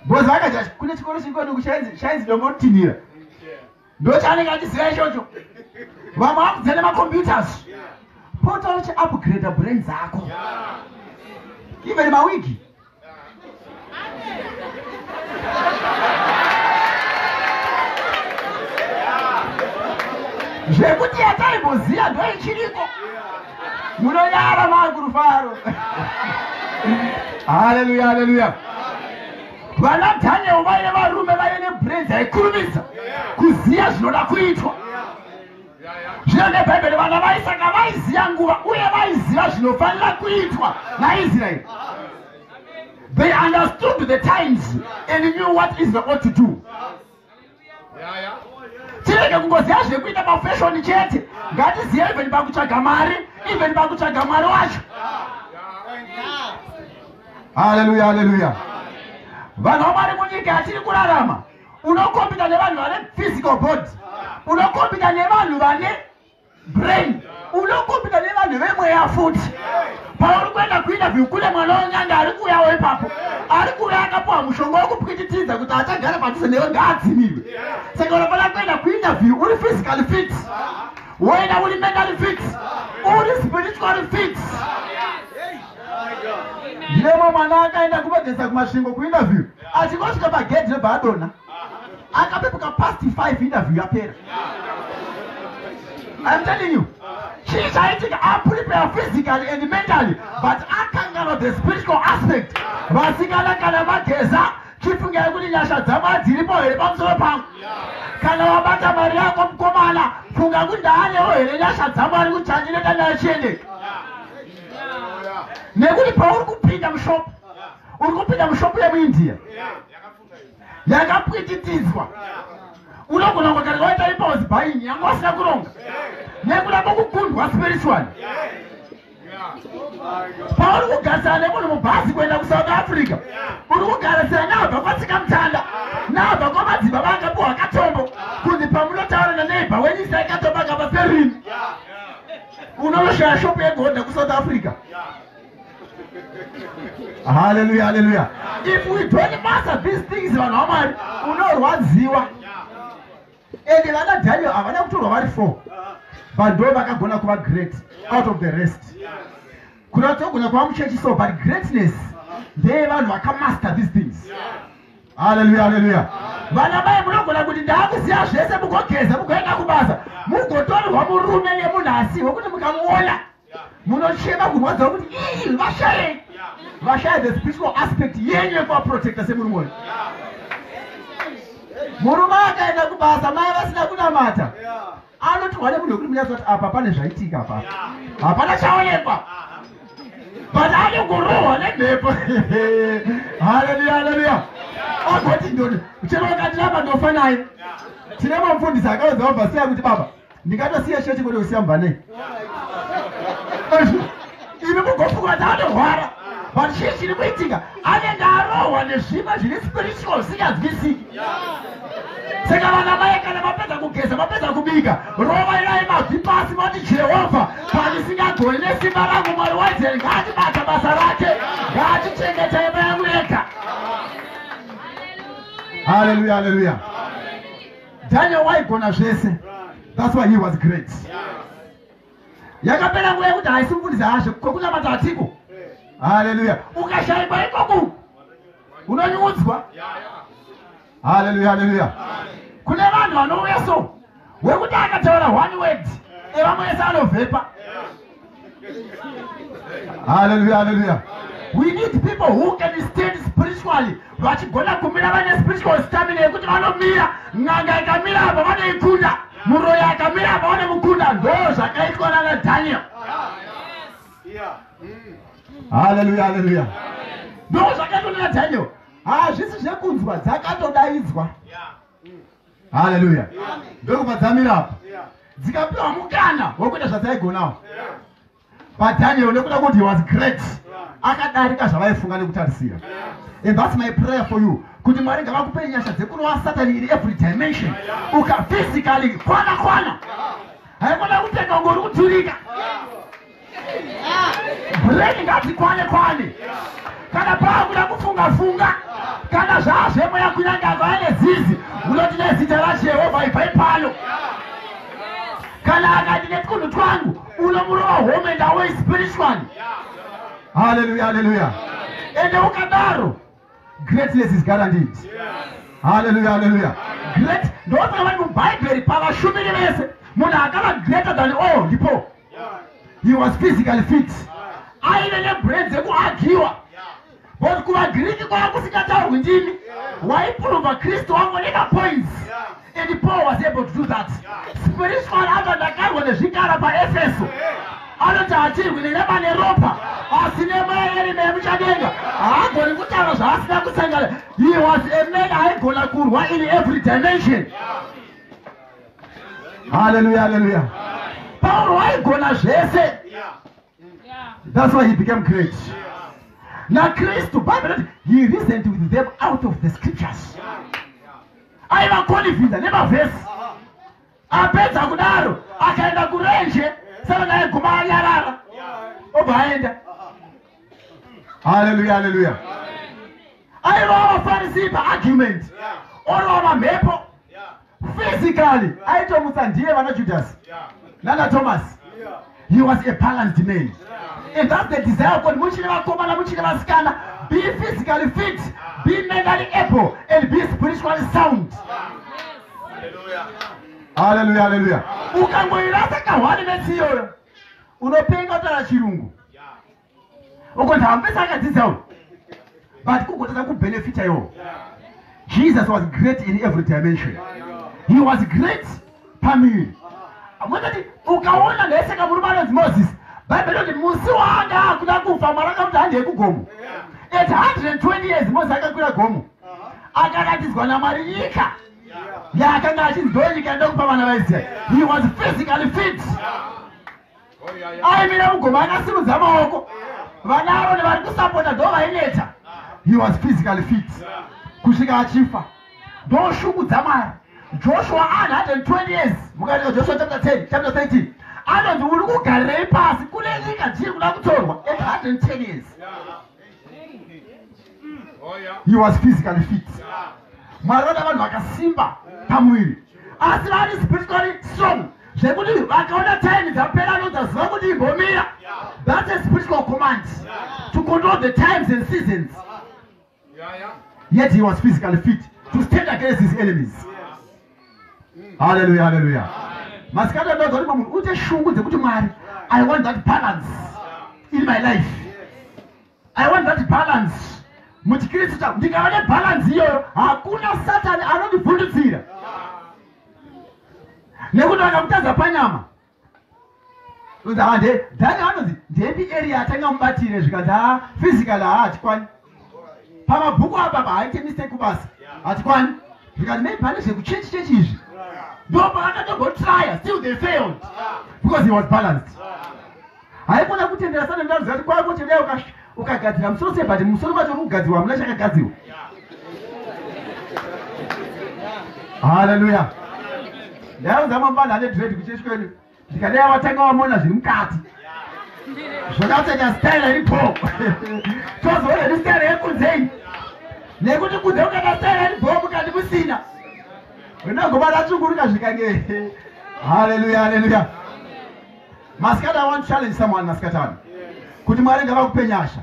Bozi vakaja kune chikoro chingoni kuchainzi Dongotinira. Ndochanenge achiziva ichocho. Vamwe vakudzene macomputers. Pota uchi-upgrade brain dzako. Even mawigi. Zvekuti yataimboziya ndoichiriko. Munonyara mangu Rufaro. Hallelujah, hallelujah. Vana Daniel vaine varume vaine brain dzaikurumidza kuziya zvinoda kuitwa. Zvino neBhaibheri vana vaisaka vaiziya nguva uye vaiziva zvinofanira kuitwa naIsraeri. They understood the times and knew what Israel ought to do. Tirege kungoziya zvekuita mafashoni chete. Ngatiziye even pakutsvaga mari, even pakutsvaga Mwari wacho. Hallelujah, hallelujah. Vanhu vaMwari munyika yatiri kurarama unokombita nevanhu vane physical body, unokombita nevanhu vane brain, unokombita nevanhu vemweya futi. Pauri kuenda kuinterview kune mwana wonyanga ari kuuyawo ipapo, ari kuuya akapuwa mushonga wokupwititidza kuti achagara padhuze newe ngaadzimirwe. Saka unofanira kuenda kuinterview uri physically fit, woenda uri mentally fit, uri spiritually fit. ndemo mwana akaenda kuvagesa kumasvingo kuinterview achingosvika pagedhi rebhadona akapepuka past 5 interview yapera. I'm telling you, chii chaitika aprepare physically and mentally, but akangana the spiritual aspect. Vasikana kana vageza chifungai kuti nyasha dzama dziripo here pamusoro pangu. Kana wabata mari yako mukomana funga kuti ndaanewo here nyasha dzamwari kuti chandinoda nayo chiendeke. Nekuti pauri kupinda mushopu, uri kupinda mushopu yemuindia yakapwititidzwa, unogona kugara waita impulse buying yanga wasina kuronga nekuda kwokukundwa spiritually. Pauri kugarisana nemunhu mubhazi kuenda kuSouth Africa, uri kugarisana nabva kwatsika mutanda, nabva kwamadzibaba vangapiwa katombo, kunzi pamunotaura naneighbor wenyu isai katombo akabva perini, unonoshaya shopu yegodha kuSouth Africa. Hallelujah, hallelujah. If we don't master these things, unorwadziwa. And vana Daniel havana kutorwa vari 4, but ndo vakagona kuva great out of the rest. Kunatogona kuva muchechi so, but greatness ndeyevanhu vakamaster these things. Hallelujah, hallelujah. Vana mai munogona kuti ndaakuziva zvese mugogeza mugoenda kubasa mugotorwa murume nemunhasi wekuti mukamuona munochema kurwadza kuti ii vashaye. Vashaya the spiritual aspect yenye kwa protector semurume. Murume akaenda kubasa mai vasina kunamata. Anoti wane munhu wekuti munyatsoti apa pane zvaitika apa. Hapana chaonekwa. But anogorohwa nemhepo. Hallelujah, hallelujah. Agoti ndoni chero akatiramba ndofa naye. Tine mufundisi akaudza wabva siya kuti baba ndingatosiya chechi kuti usiya mubvanei. Imi mugofuka tanorwara. But chii chiri kuitika anenge arohwa nezvima zvine spiritual zvisinganzwisiki. Saka vana mai kana mapedza kugeza mapedza kubika rovairai mabvi pasi mati Jehovha pandisingagoni nesimba rangu Mwari waIsraeri ngaatibata basa rake ngaatichengeta imba yangu yega. Hallelujah, hallelujah. Daniel waigona zvese. That's why he was great. Yakapera nguva yekuti haisi hazvo kokunamata hatiko. Hallelujah. Ukashayikwa ikoku unonyudzwa. Hallelujah, hallelujah. Kune vanhu vanouya so wekuti akataura one word evamwe ese anovhepa. Hallelujah, hallelujah. We need people who can stand spiritually. Vachigona kumira vane spiritual stamina yekuti vanomira n'anga ikamira apa vanoikunda, muroya akamira apa vanomukunda. Ndo zvakaitwa nana Daniel. Hallelujah, hallelujah. Ndo zvakaitwa nana Daniel. Hazvisi zvekunzwa, dzakatodaidzwa. Hallelujah. Ndokubva dzamira apa dzikapiwa mukana wekuita zvadzaigonawo. But Daniel nekuda kuti he was great akadarika zvavaifunga nekutarisira. And that's my prayer for you, kuti Mwari ngavakupe nyasha dzekunova Satani in every dimension. Uka physically kwana haikona kupfeka ngori kuturika. Brain ngadzikwane kana paakuda kufunga kana zvazvemo yakunyanga akava nezizi unoti nezita raJehovha ibva ipano. Kana akati netukunhu twangu unomurova home ndawe spiritually. Hallelujah, hallelujah. Ende ukadaro greatness is guaranteed. Hallelujah, hallelujah. Great ndosaka vari mubhaibheri pavashumiri vese munhu akava greater than all ndipo he was physically fit, aive nebrain dzekuagiwa. But kuvagiriki kwava kusingataurwi ndimi waiprova Kristu wangu nemapoints. And Paul was able to do that. Spiritual ava ndakarwa nezvikara paEfeso anoti hatirwi nenyama neropa asi nemweya yerima yemuchadenga. Haagoni kutaura zvaasina kusangana. He was a man aigona kurwa in every dimension. Hallelujah, hallelujah. Paul waigona zvese. That's why he became great. Now Kristu Bible he reasoned with them out of the scriptures. Aiva qualified nemavhesi. Apedza kudaro akaenda kurenje saka naye guma anyarara obva aenda. Hallelujah, hallelujah. Aiva vafarisi paargument orova mamhepo physically aitomutsa ndiye vana Judas nana Thomas. He was a balanced man. And that's the desire of God. Be physically fit, be mentally able, and be spiritually sound. Hallelujah. Hallelujah, hallelujah. Ukangoirasa kahwani metsiyo. Unopenga utara chirungu. Ukontambesa akadzidzao. But kukotaka kubenefita yo. Jesus was great in every dimension. He was great pamiri. Mwakati ukaona neseka murumana Moses. Bible oti musi wanga kuda kufa maraka mtande kugomo. At 120 years Moses akakwira gomo. Akaratidzwa naMwari nyika. Yakanga achidzoika ndokupa vana vaIsraeri. He was physically fit. Aimira mugomo akasimudza maoko. Vana avo vari kusapota ndo vaineta. He was physically fit. Kusvika achifa. Ndoshungudza Mwari. Joshua 120 years. Mukatika Joshua chapter 10, chapter 13. Anonzi uri kugarira pasi kune nyika chiri kuda kutorwa at 110 years. He was physically fit. Mwari vada vanhu vakasimba pamuviri. Asi vari spiritually strong. Zvekuti vakaona time dzapera anozaziva kuti imbomira. That's a spiritual command to control the times and seasons. Yet he was physically fit to stand against his enemies. Hallelujah, hallelujah. Maskata ndozo ni munhu ute shungu dzekuti Mwari, I want that balance in my life. I want that balance. Muchikristu changu ndikaona balance iyoyo hakuna Satani anondivhundutsira. Nekuti vakamutadza panyama. Dhani anonzi ndepi area atanga mubatire zvikanzi physical haachikwani. Pamabhuku apa haaite mistake basa. Hachikwani. Zvikanzi maybe pane zvekuchechi izvi. Ndopa akatogotrya, still they failed. Because he was balanced. Haikona kutendera sana ndazi kuti kwa kuti leo ukagadzira musoro sebati musoro wacho kugadzirwa muna chakagadzirwa. Hallelujah. Leo zamambana ane dread kuchechi kwenu. Ndikadai watanga wamona zviri mukati. Zvakapfeka style iripo. Tozoona ni style yekunzei. Nekuti kunze ukada style iripo mukati kusina. Unagobara chungurika zvikange. Hallelujah, hallelujah. Maskata, I want to challenge someone, Maskatani. Kuti Mwari ngavakupe nyasha.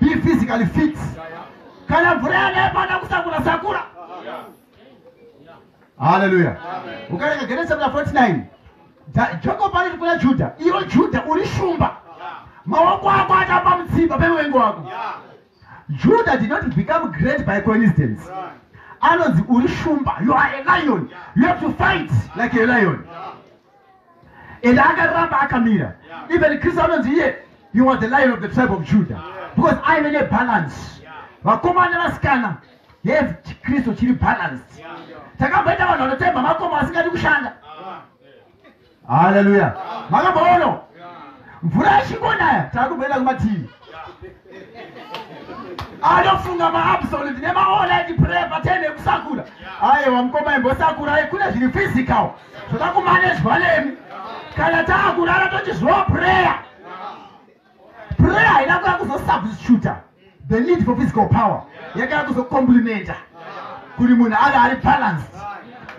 Be physically fit. Kana mvura yanayapanda kusakura sakura. Hallelujah. Ukareka Genesis chapter 49. Jacob ali kuna Juda. Iyo Juda ulishumba. Maoko ako atapa mtsiba pemwengo wako. Judah did not become great by coincidence. Anonzi ulishumba. You are a lion. You have to fight like a lion. And akaramba akamira. Even Christ anonzi here, you are the lion of the tribe of Judah. Because I'm in a balance. Vakomana vasikana. Yes, Kristo chiri balanced. Takabeta vanhu vanotemba makoma asingadi kushanda. Hallelujah. Makamboona. Mvura ichikonaya takumbenda kumativi. Anofunga ma-absolute nema-all-night prayer patene kusakura. Aiwa mukoma imbosakura kune zviri physical. Zvakakumanagwa nemi. Kana taakura anatochizwa prayer. Prayer haina kuya kuzosubstitute the need for physical power. Yakaya kuzocomplementa kuti munhu ari balanced.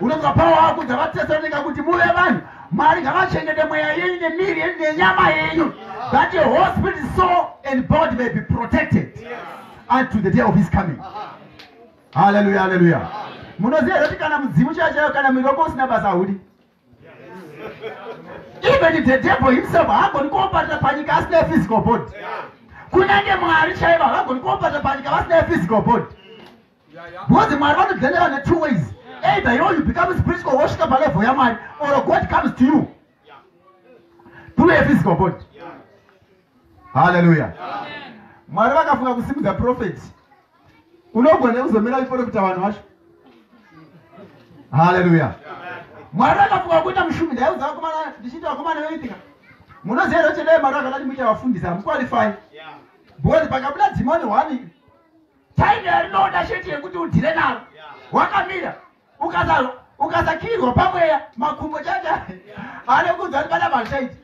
Unonzwa power yako dzavatesanika kuti muve vanhu Mwari ngavachengete mweya yenyu nemiri yenyu nenyama yenyu, that your whole spirit, soul and body may be protected unto the day of his coming. Hallelujah, hallelujah. Munoziva kuti kana mudzimu chachayo kana miroko usina basa hudi. Even the devil himself hagoni kuopatira panyika asina physical body. Kunyange Mwari chaiva hagoni kuopatira panyika vasina physical body. Because Mwari vanodzenera ne two ways. Either you become a spiritual worshiper by level of mind, or God comes to you through a physical body. Hallelujah. Mwari vakafunga kusimudza prophet. Unogona kuzomira iprofita vanhu vacho. Hallelujah. Mwari vakafunga kuita mushumi ndaiudza vakomana ndichiti vakomana veitika. Munoziva kuti dai Mwari vakadati muita vafundisi hamuqualify. Because pakabuda dzimoni wani time yarinoda sheti yekuti udhire naro. Wakamira. Ukasakirwa pamweya makumbo chacha anokudza kuti pana mashaiti.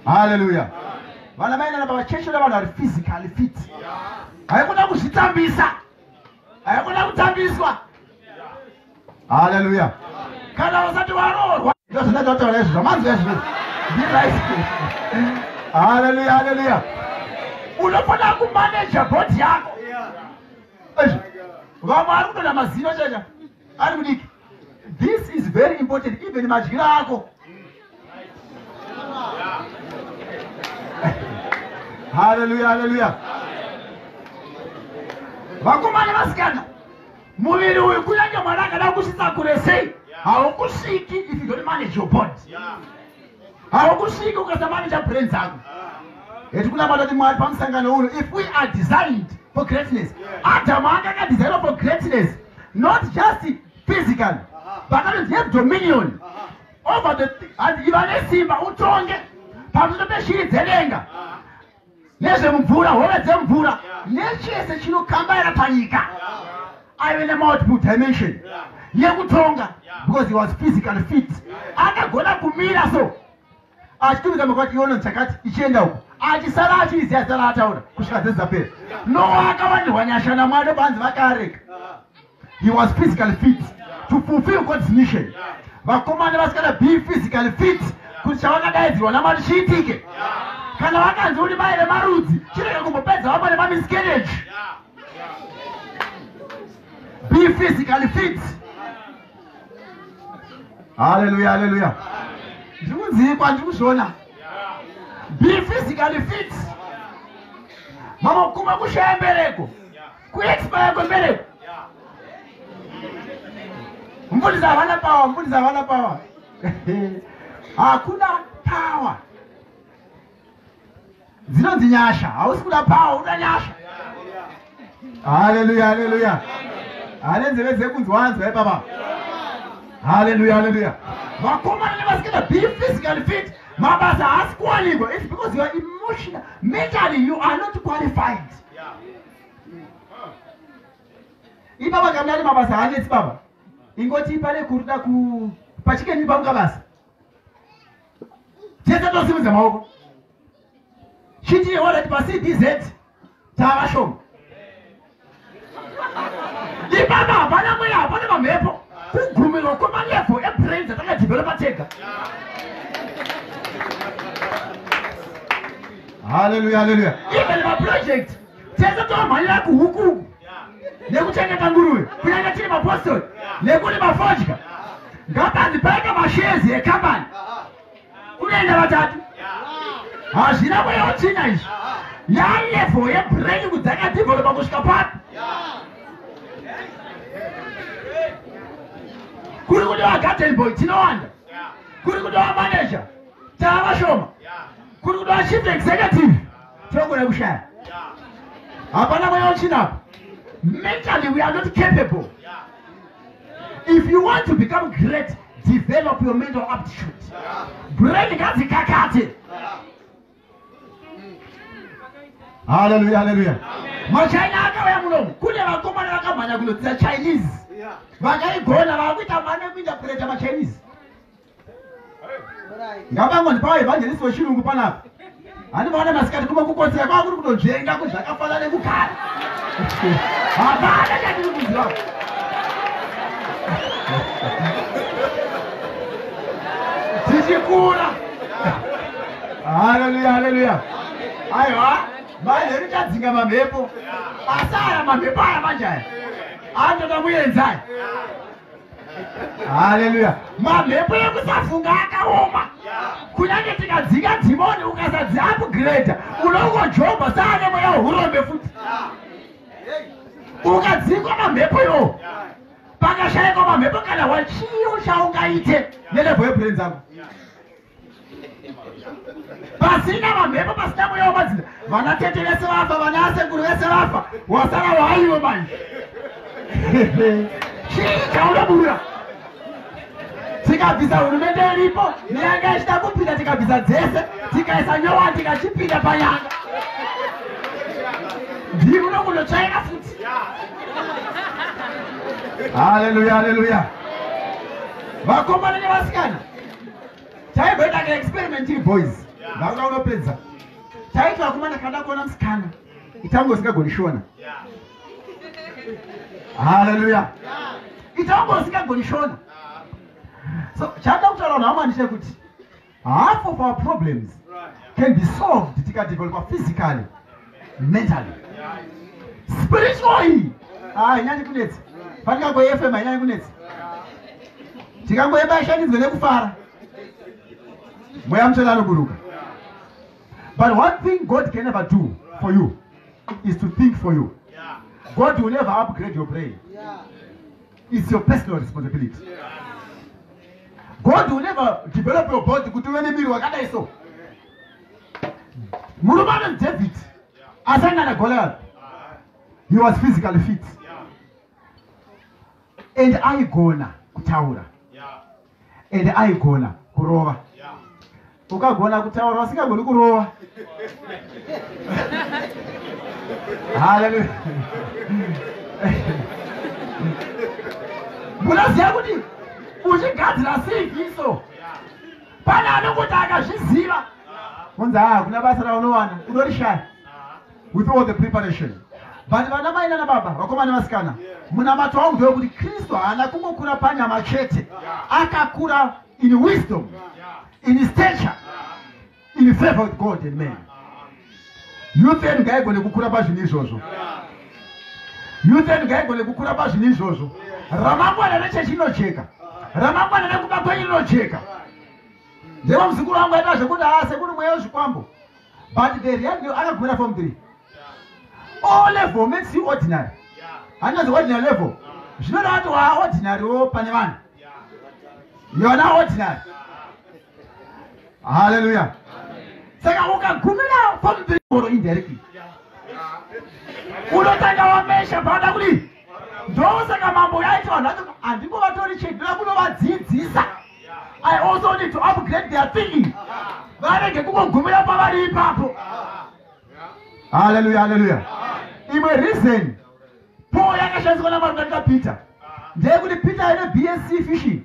Hallelujah. Vana vainana pavachechera vanhu vari physically fit. Haikuda kuzvitambisa. Haikuda kutambiswa. Hallelujah. Kana usati waroorwa ndozvandatotaura izvo zvamanzwa izvo. Haleluya, haleluya. Unofanira kumaneja body yako. Vamwe ari kutoda mazino chacha ari kudiki. This is very important, even madyiro ako. Haleluya, haleluya. Vakomana vasikana, muviri uyu kunyange mwana akada kusvitsa kure sei, haukusviki if you don't manage your body. Haukusviki ukasamanage brain dzako. Etikunamata kuti Mwari pamusangano uno, if we are designed for greatness, Adam anga designed for greatness, not just physically, but you have dominion over the iva nesimba utonge pamusoro peshiri dzedenga nezvemumvura, hove dzemvura nechese chinokambaira panyika. aive nemultiple dimension yekutonga, because he was physically fit. akagona kumira so achitumika makwati iona chakati ichienda uko achisara achiziya zita ataura kusvika dzedzapera. Noa akawanirwa nyasha naMwari banzi vakareka. He was physically fit to fulfill God's mission. vakomana vasikana be physically fit kuti chavakadaidzirwa naMwari chiitike. Kana vakanzi uri mai remarudzi chirege kumbopedza vamwe nemamiskeneji. Be physically fit. Hallelujah, hallelujah. Ndikunzikwa ndikuzviona. Be physically fit. Mama kuma kushaya mbereko, kuexpire kwembereko. Mvundisa havana power, mvundisa havana power. Hakuna power. Dzinonzi nyasha, hausi kuda power, uda nyasha. Hallelujah, hallelujah. Ane nzeve dzekunzwanzwa ipapa. Hallelujah, hallelujah. Vakomana nevasikana be physically fit. Mabasa haasi kuwanikwa. It's because you are emotional. Mentally you are not qualified. Ipapa kamnani mabasa hanetsi baba. Ingoti pale kuruda pachikeni pamuka basa. Tese tosimudza maoko. Chiti already pasi DZ tava shoma. Ipapa hapana mweya, hapana mamhepo. Kugumirwa kwemalevo ebrains atakadevelopa tega. Hallelujah, hallelujah. Even maproject tese tomhanyira kuhuku nekuchengeta nguruve kunyanya tiri mapostori nekuri mafodya ngapanzi paika mashezi ekambani kunoenda vatatu. Hazvina mweya uchinya izvi. Yalevo yebrain kuti dzakadevelopa kusvika papi. Kuri kuti vagarden boy tinowanda, kuri kuti vamanager tava vashoma, kuri kuti vachief executive tinogona kushaya. Hapana mweya uchinapo. Mentally we are not capable. If you want to become great, develop your mental aptitude. Brain ngadzikakate. Hallelujah, hallelujah. Machina akauya munomu kune vakomana vakamhanya kunodzidza Chinese. Vakaigona vakuita mane kuinterpreta maChinese. Ngapangoni pawe evangelist wechirungu panapa. Handinoona masikati kumwe kukotsera kwakuri kutonzvenga kuzvakafanana nekugara. Hapana chandiri kuziva. Tichikura. Hallelujah, hallelujah. Aiwa, manje richadzinga mamhepo. Asara mamhepo aya manje aya. Anoda muenzai. Hallelujah. Mamhepo ekusafunga akaoma. Kunyange tikadzika dhimoni ukasadzi upgrade unongojoba saane mweya hurombe futi. Ukadzikwa mamhepo iwo pakashayikwa mamhepo kana wachiyo chaungaite Nelevo yebrain dzako. pasina mamhepo pasina mweya wamadzina vana tete vese vafa, vana asekuru vese vafa, wasara waiwo manje. Chii chaunobuda? Tikabvisa hurumende iripo nyanga ichida kupinda, tikabvisa dzese tikaisa nyowa tikachipinda panyanga ndiri unokunotsvaira futi. Hallelujah, hallelujah. Vakomana nevasikana taimboita kaexperiment iri boys. Ndakuda unopedza. Taiti vakomana kada kuona musikana itango usingagoni shona. Hallelujah. itango usingagoni shona. So chanda kutaura nhama ndechekuti half of our problems can be solved tikadevelopa physically, mentally, spiritually. Inyanyi kunetsa patingangoFM inyanyi kunetsa tikangoemba ishandidzwe nekufara mweya mutsvene anoburuka. But one thing God can never do for you is to think for you. God will never upgrade your brain. It's your personal responsibility. God will never develop your body kuti uve nemiri wakadai so. Murume David asangana Goliath, he was physically fit. And aigona kutaura. And aigona kurova. Ukagona kutaura usingagoni kurova. Hallelujah. Munoziva kuti uchigadzira sivhiso pane anokuti akazviziva kunzi kuna basa raunowana unorishaya with all the preparation. But vana mai nana baba vakomana vasikana munamato wangu ndewekuti Kristu haana kungokura panyama chete, akakura in wisdom, in stature, in favor with God and men. Youth enu ngaigone kukura pazvinhu izvozvo. Youth enu ngaigone kukura pazvinhu izvozvo. Ramangwana rechechi rinojeka, ramangwana rekuba kwenyu rinojeka. Ndeva muzukuru wangu aita zvekuti sekuri mweya wezvikwambo. But the reality akagumira form 3. All level makes you ordinary. Another ordinary level. Zvinoda kuti ordinary wo pane vanhu. You are now ordinary. Hallelujah. Saka ukagumira form 3 or indirectly. Unotanga wamesha pada kuti ndosaka mambo yaiti vanhu vacho handingovatori chete ndoda kunovadzidzisa. I also need to upgrade their thinking. Varege kungogumira pavari ipapo. Hallelujah, hallelujah. Imwe reason Paul yakashandiswa navanhu katika Peter ndeyekuti Peter aine BSc fishing.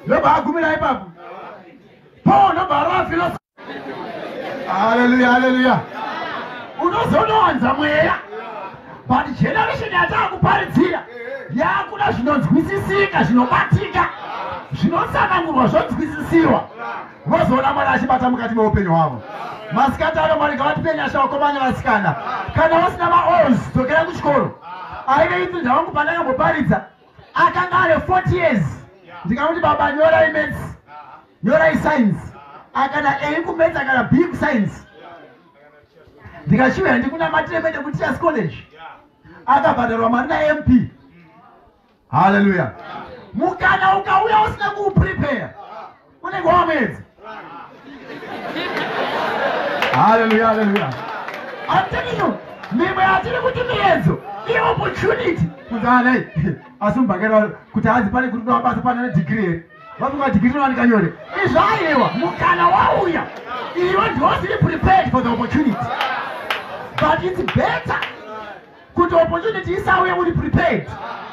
Ndobva agumira ipapo. Paul ndobva arova philosophy. Hallelujah, hallelujah. Unozonowanza mweya. But generation yatakuparidzira yakuda zvinonzwisisika, zvinobatika, zvinotsanangurwa, zvonzwisisiwa. Vozoona Mwari achibata mukati meupenyu hwavo. Masikati ano Mwari ngavatipe nyasha vakomana vasikana. Kana vasina maOs dzokera kuchikoro. Aive itu zvavangu pandakamboparidza akanga ane 40 years. Ndikamuti baba nyorai maths, nyorai science. Akana A kumaths akana B kuscience. Ndikashuva ndikunamatire mende kuteachers college. Akabhadharwa mari naMP. Hallelujah. Mukana ukauya usina kuuprepare unenge wamedza. Hallelujah, hallelujah. I'm telling you, mimwe yatiri kuti miyedzo opportunity kuzana asumbakera kuti hadzi pane kuti mabasa pane degree vafunga degree nowanika nyore izvaiwa mukana wauya iwe ndiwasiri prepared for the opportunity. But it's better kuti opportunity isauye uri prepared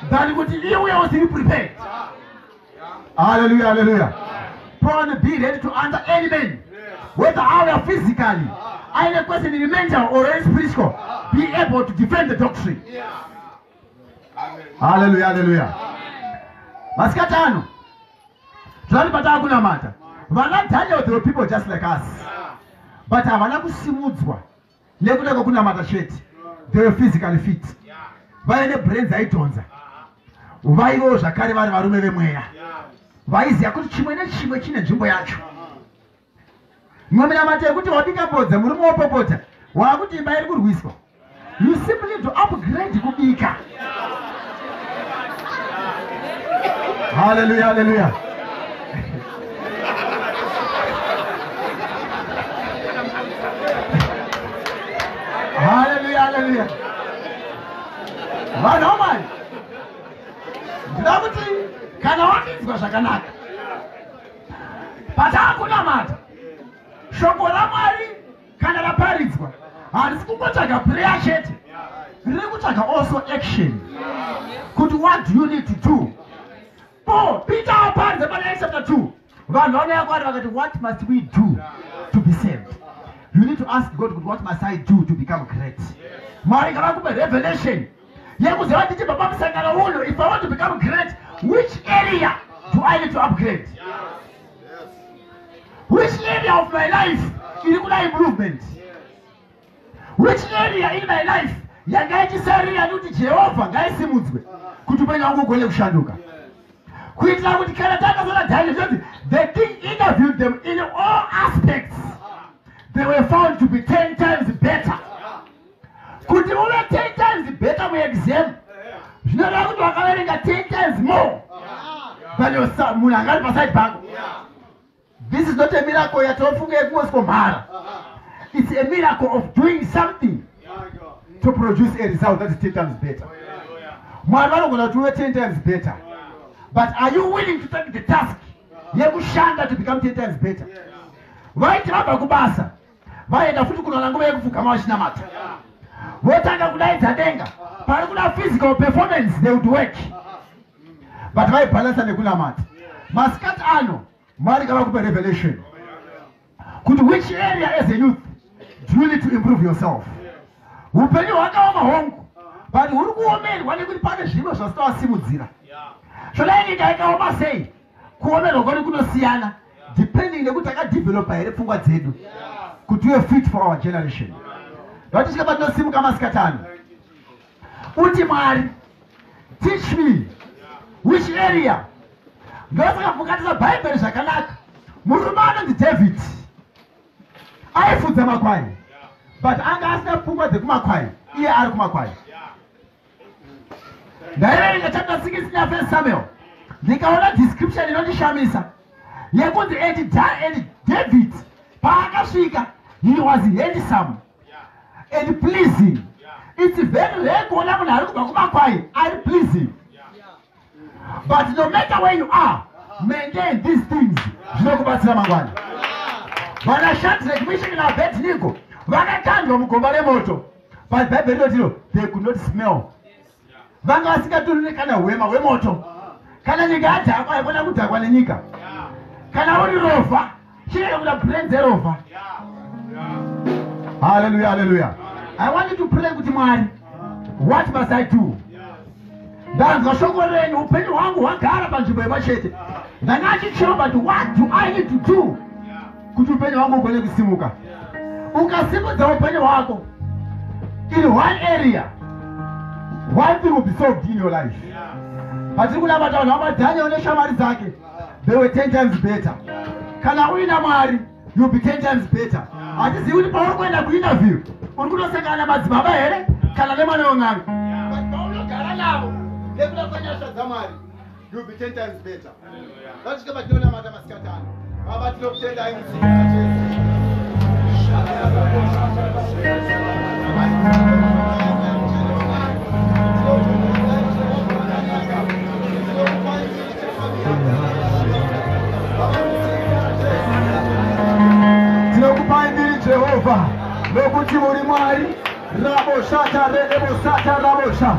than kuti iwe usiri prepared. Hallelujah, hallelujah. Prawn be ready to answer any man, whether our physically, either person in the mental or spiritual, be able to defend the doctrine. Hallelujah, hallelujah. Maskatano. Trying to talk kuna mata. Vana Daniel, there were people just like us. But havana kusimudzwa. Nekuda kuna mata sheti. They were physically fit. Vaine brains aitonza. Vaivo zvakare vari varume vemweya. Vaiziya kuti chimwe nechimwe chine nzvimbo yacho. Mwamina mate kuti wabika bodza murume wopopota. Wakuti imba iri kurwiswa. You simply need to upgrade kubika. Hallelujah, hallelujah. Hallelujah, hallelujah. Vanhu mani. Ndinoda kuti kana wakinzwa zvakanaka. Patakunamata. Shoko raMwari kana raparidzwa. Harisi kungotsvaga prayer chete. Riri kutsvaga also action. Kuti what do you need to do? Oh, Peter aparidza pana Acts chapter 2. Vanhu vanouya kwaari vakati what must we do to be saved? You need to ask God, what must I do to become great? Mwari ngavakupe revelation. Yekuziva kuti baba musangano uno, if I want to become great, which area do I need to upgrade? Which area of my life iri kuda improvement? Which area in my life yangaitisarira kuti Jehovha ngaisimudzwe kuti upenyu wangu ugone kushanduka? Kuitira kuti kana takazoona Daniel kuti the king interviewed them in all aspects. They were found to be 10 times better. Kuti uve 10 times better mu exam, zvinoda kuti wakaverenga 10 times more than munhu angari paside pako. This is not a miracle yatofunga yekungozikomhara. It's a miracle of doing something to produce a result that is 10 times better. Mwari vanogona kuti uve 10 times better. But are you willing to take the task yekushanda to become 10 times better? Vaiti vabva kubasa vaenda futi kunoona nguva yekupfugama vachinamata, votanga kudaidza denga pari kuda physical performance, they would work, but vaibhalansa nekunamata. Masikati ano Mwari ngavakupe revelation kuti which area as a youth do you need to improve yourself. Upenyu hwakaoma hongu, but huri kuomerwa nekuti pane zvinhu zvasitowasimudzira. Zvonai nyika yakaoma sei? Kuomerwa kwari kunosiyana depending nekuti takadevelopa here pfungwa dzedu kuti we are fit for our generation. Vati chikaba tinosimuka masikati ano uti Mwari teach me which area. Ndosaka mukatisa Bible zvakanaka. Murume anonzi David aifudza makwai, but anga asina pfungwa dzekumakwai, iye ari kumakwai. Ndaiverenga chapter 6 ya 1 Samuel, ndikaona description inondishamisa yekunzi and David paakasvika he was handsome and pleasing. It's very rare kuona munhu ari kubva kumakwai ari pleasing. But no matter where you are, maintain these things. Zvinokubatsira mangwana. Vanashandira Meshach naAbednego vakakandwa mugomba remoto, but Bible inotilo they could not smell. Vanga vasingatorine kana hwema hwemoto. Kana nyika yadhakwa haikona kudhakwa nenyika. Kana uri rofa chireka kuda brain dzerofa. Hallelujah, hallelujah. I want you to pray kuti Mwari, what must I do? Ndanzwa shoko renyu, upenyu hwangu hwagara panzvimbo yemachete. Ndanga achichiromba kuti what do I need to do kuti upenyu hwangu ugone kusimuka? Ukasimudza upenyu hwako in one area, one thing will be solved in your life. Patiri kunamata vanhu vaDaniel neshamwari dzake, they were 10 times better. Kana uina Mwari, you'll be 10 times better. Hatizivi kuti pauri kuenda kuinterview uri kunosangana madzibaba here kana nemwana weng'anga, but paunogara navo nekuda kwanyasha dzamwari, you'll be 10 times better. Vatisvika patinonamata masikati ano, Baba tinokutendai muzita raJesu. Tinokupai ndiri Jehovha nokuti muri Mwari. Raboshata redebosata rabosha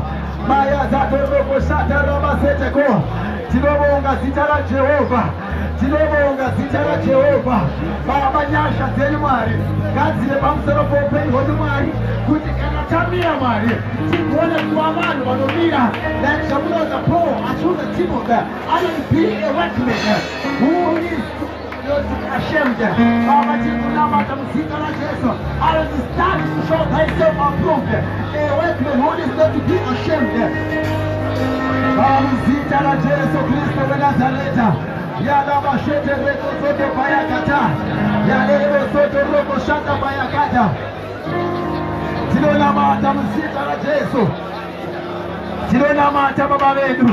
maya zato roboshata rabaseteko. Tinobonga zita raJehovha, tinobonga zita raJehovha. Baba nyasha dzenyu Mwari ngadzire pamusoro poupenyu hwedu Mwari, kuti kana tamira Mwari tigone kuva vanhu vanomira like zvamunoudza Paul achiudza Timothy, I will be a workman who is not ashamed. Baba tirikunamata muzita raJesu, I will stand to show thyself approved, a workman who is not to be ashamed. Muzita raJesu Kristu weNazareta, yalabashete reko soto payakata, yalebo soto roko shata payakata. Tinonamata muzita raJesu, tinonamata Baba vedu,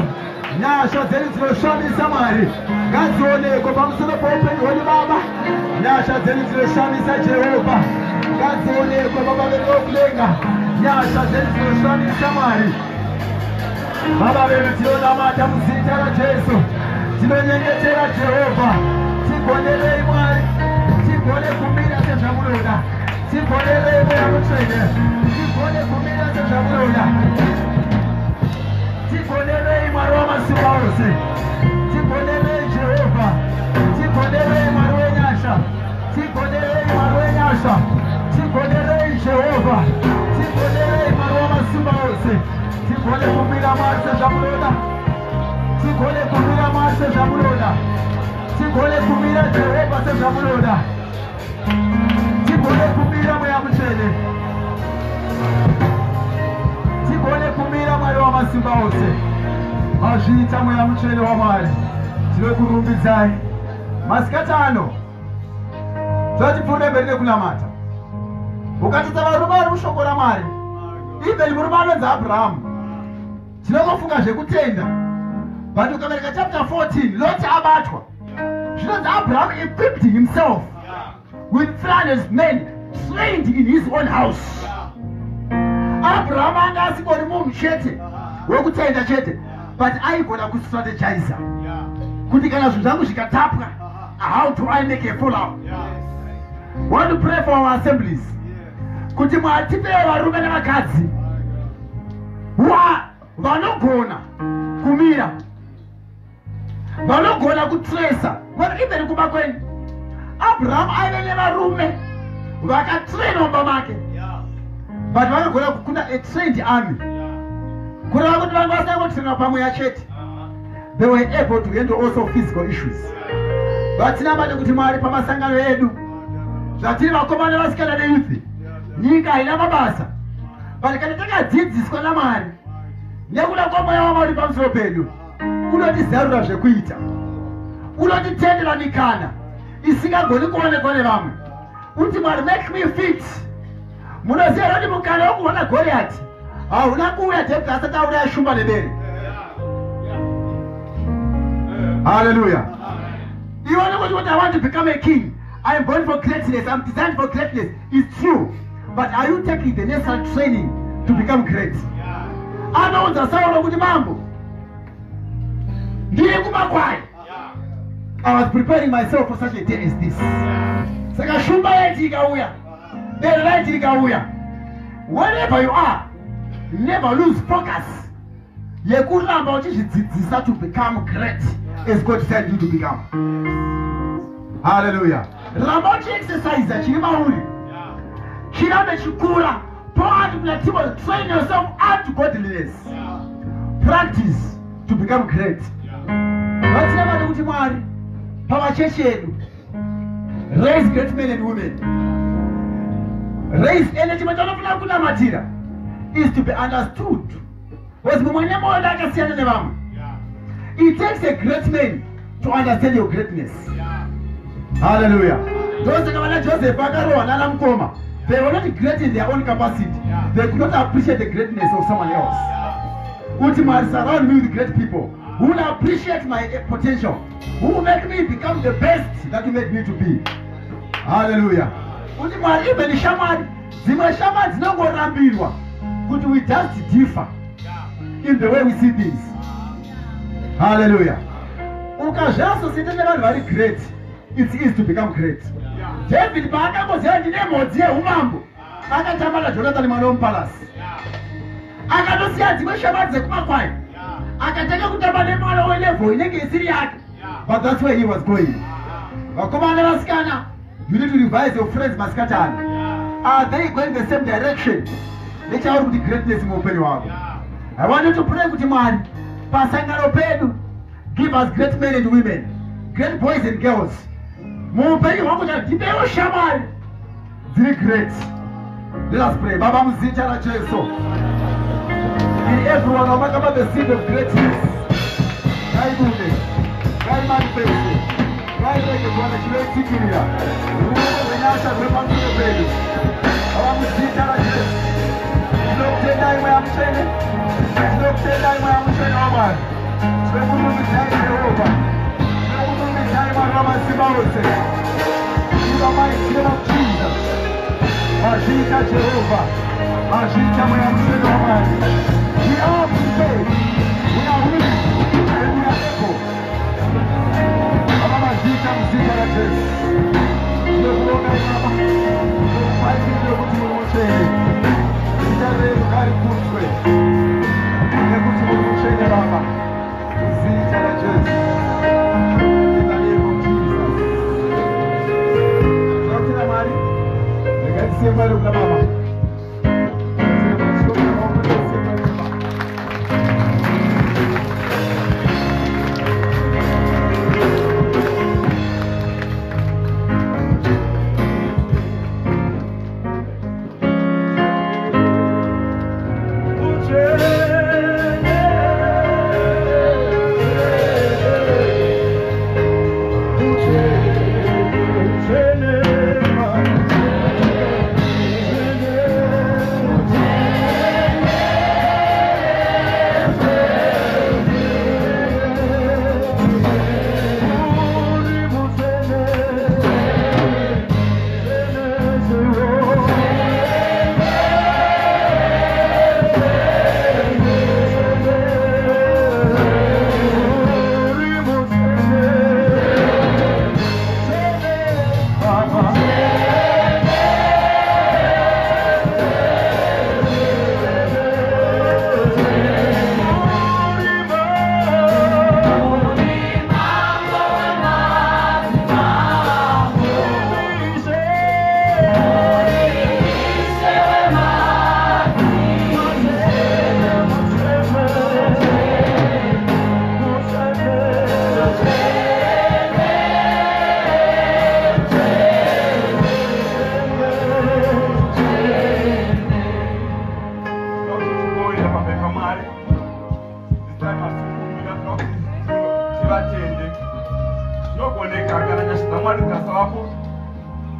nyasha dzenyu dzinoshamisa Mwari ngadzionekwe pamusoro poupenyu hwedu Baba. Nyasha dzenyu dzinoshamisa Jehovha ngadzionekwe Baba vedu vokudenga, nyasha dzenyu dzinoshamisa Mwari. Baba vedu tinonamata muzita raJesu, tinonyengetera Jehovha, tigonerei Mwari, tigone kumira sezvamunoda, tigonerei Mweya Mutsvene, tigone kumira sezvamunoda, tigonerei Mwari wamasimba ose, tigonerei Jehovha, tigonerei Mwari wenyasha, tigonerei Mwari wenyasha, tigonerei Jehovha, tigonerei Mwari wamasimba ose. Tigone kumira Mwari sezvamunoda, tigone kumira Mwari sezvamunoda, tigone kumira Jehova sezvamunoda. Tigone kumira mweya mutsvene. Tigone kumira Mwari wamasimba ose. Mazviita mweya mutsvene waMwari. Tinokurumbidzai. Masikati ano totipfuure mberi nekunamata. Ukatita varume vari mushoko raMwari, even murume anonzi Abrahamu, tinogofunga zvekutenda. But ukavereka chapter 14, Loti abatwa. Zvinonzi Abraham equipped himself with 300 men trained in his own house. Abraham anga asingori munhu chete wekutenda chete, but aigona kustrategize kuti kana zvinhu zvangu zvikatapwa, how do I make a follow-up? Want to pray for our assemblies kuti Mwari tipe varume nevakadzi vanogona kumira, vanogona kutraisa. Even kuba kwenyu Abraham aive nevarume vakatraina mumba make, but vakagona kukunda a trained army. Kureva kuti vangu vasangotraina pamweya chete, they were able to handle also physical issues. Vatinamate kuti Mwari pamasangano edu zvatiri vakomana vasikana neyuthi, nyika haina mabasa, but kana takadzidziswa naMwari nekuda kwamweya waMwari pamusoro pedu, unotizarura zvekuita, unotitendera mikana isingagoni kuonekwa nevamwe. Uti Mwari make me fit. Munoziva kuti mukana wokuona Goliath hauna kuuya David asati auraya shumba nebere. Hallelujah. You want to know what I want to become a king? I am born for greatness. I am designed for greatness. It's true. But are you taking the necessary training to become great? I know the sound of the mambo. I was preparing myself for such a day as this. Wherever you are, never lose focus. To become great as God said you to become. Hallelujah. Ramochi exercise that you train yourself unto godliness. Practice to become great. Raise great men and women. Raise energy is to be understood. It takes a great man to understand your greatness. Hallelujah. Those like Joseph, they were not great in their own capacity. They could not appreciate the greatness of someone else. Ultimately, surround me with great people who will appreciate my potential, who will make me become the best that you made me to be. Hallelujah. Ultimately, even the shaman, we just differ in the way we see things. Hallelujah. Very great. It is to become great. David was the name of the Umambo. I got Jonathan in my own palace. I got to see a Shabbat the Kwakwai. I can take a Tabanema level in Syriac. But that's where he was going. Commander Maskana, you need to revise your friends Maskatan. Are they going the same direction? Let out the greatness in Open. I want you to pray with man. Pasangaro Pedu. Give us great men and women, great boys and girls. Very great. Let us pray. Baba Muzita Jesu. In everyone, no matter the seed of greatness. Very good. Very manifested. Very like one of the great Sikiria. When I shall remember the baby. Baba Muzita Jesu. Look, the time I am training. Look, the time I am training. So we will be time over. In the mighty name of Jesus. Agita Jehovah. Agita Jehovah. We are prepared. We are willing. And we are able. Agita Jesus. The Lord is our mighty name of Jesus. The very good way. The good way. Agita Jesus. Semana para mama. vatende zvinogoneka kana nyasha dzamwari dzasa wako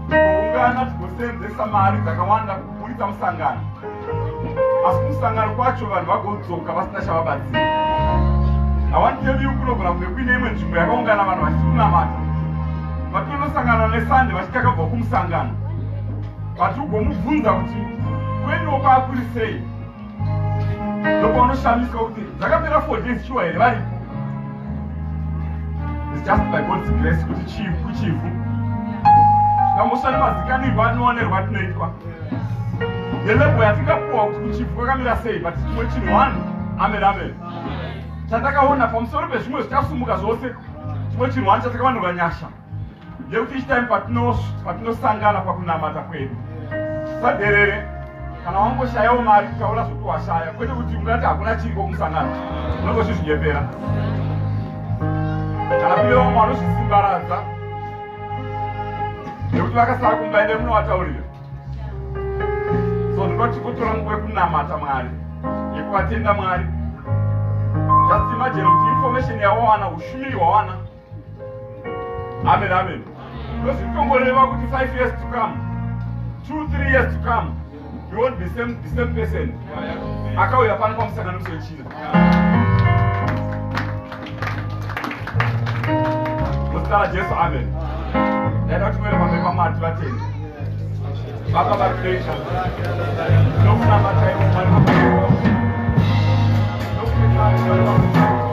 kuungana tigosenzesa mari dzakawanda kuburitsa musangano, asi musangano kwacho vanhu vagodzoka vasina chavabatsira. I want to tell you kunogona kunge kuine imwe nzvimbo yakaungana vanhu vachikunamata, vatonosangana nesande vachitakabva kumusangano, vatigomubvunza kuti kweniwo kwakuri sei. Ndopaunoshamiswa kuti dzakapera 4 days chiwa here varipo. It's just by God's grace kuti chifu zvikamoshana mazikanirwa anoonerwa tinoitwa nelebo yatingapuwa kuti kuchifu kwakamira sei, but chimwe chinhu 1. Amen. Chatakaona pamusoro pezvimwe zvichasumuka zvose, chimwe chinhu 1 chatakawanirwa nyasha ndekuti each time patinosangana pakunamata kwedu saderere kana wangoshayawo mari kutaura zvoti washaya, kwete kuti ungati hakuna chiriko kumusangano, unongozvizvinyepera. Kana kune vamwe vanozvisimbaradza nekuti vakasara kumba ende munovataurira. So ndinoti kutora nguva yekunamata Mwari, yekuvatenda Mwari. Just imagine kuti information yawawana, ushumiri wawana. Amen. Ndozvitongoreva kuti 5 years to come, 2-3 years to come, you won't be the same person. Akauya pano pamusanganiso wechina. Muzita Jesu, amen. Ndaida kuti mwere pamberi paMwari tivatende. Baba varikudeisha. Nokunamata ivo Mwari pamberi pavo. Nokutekana Mwari pavo.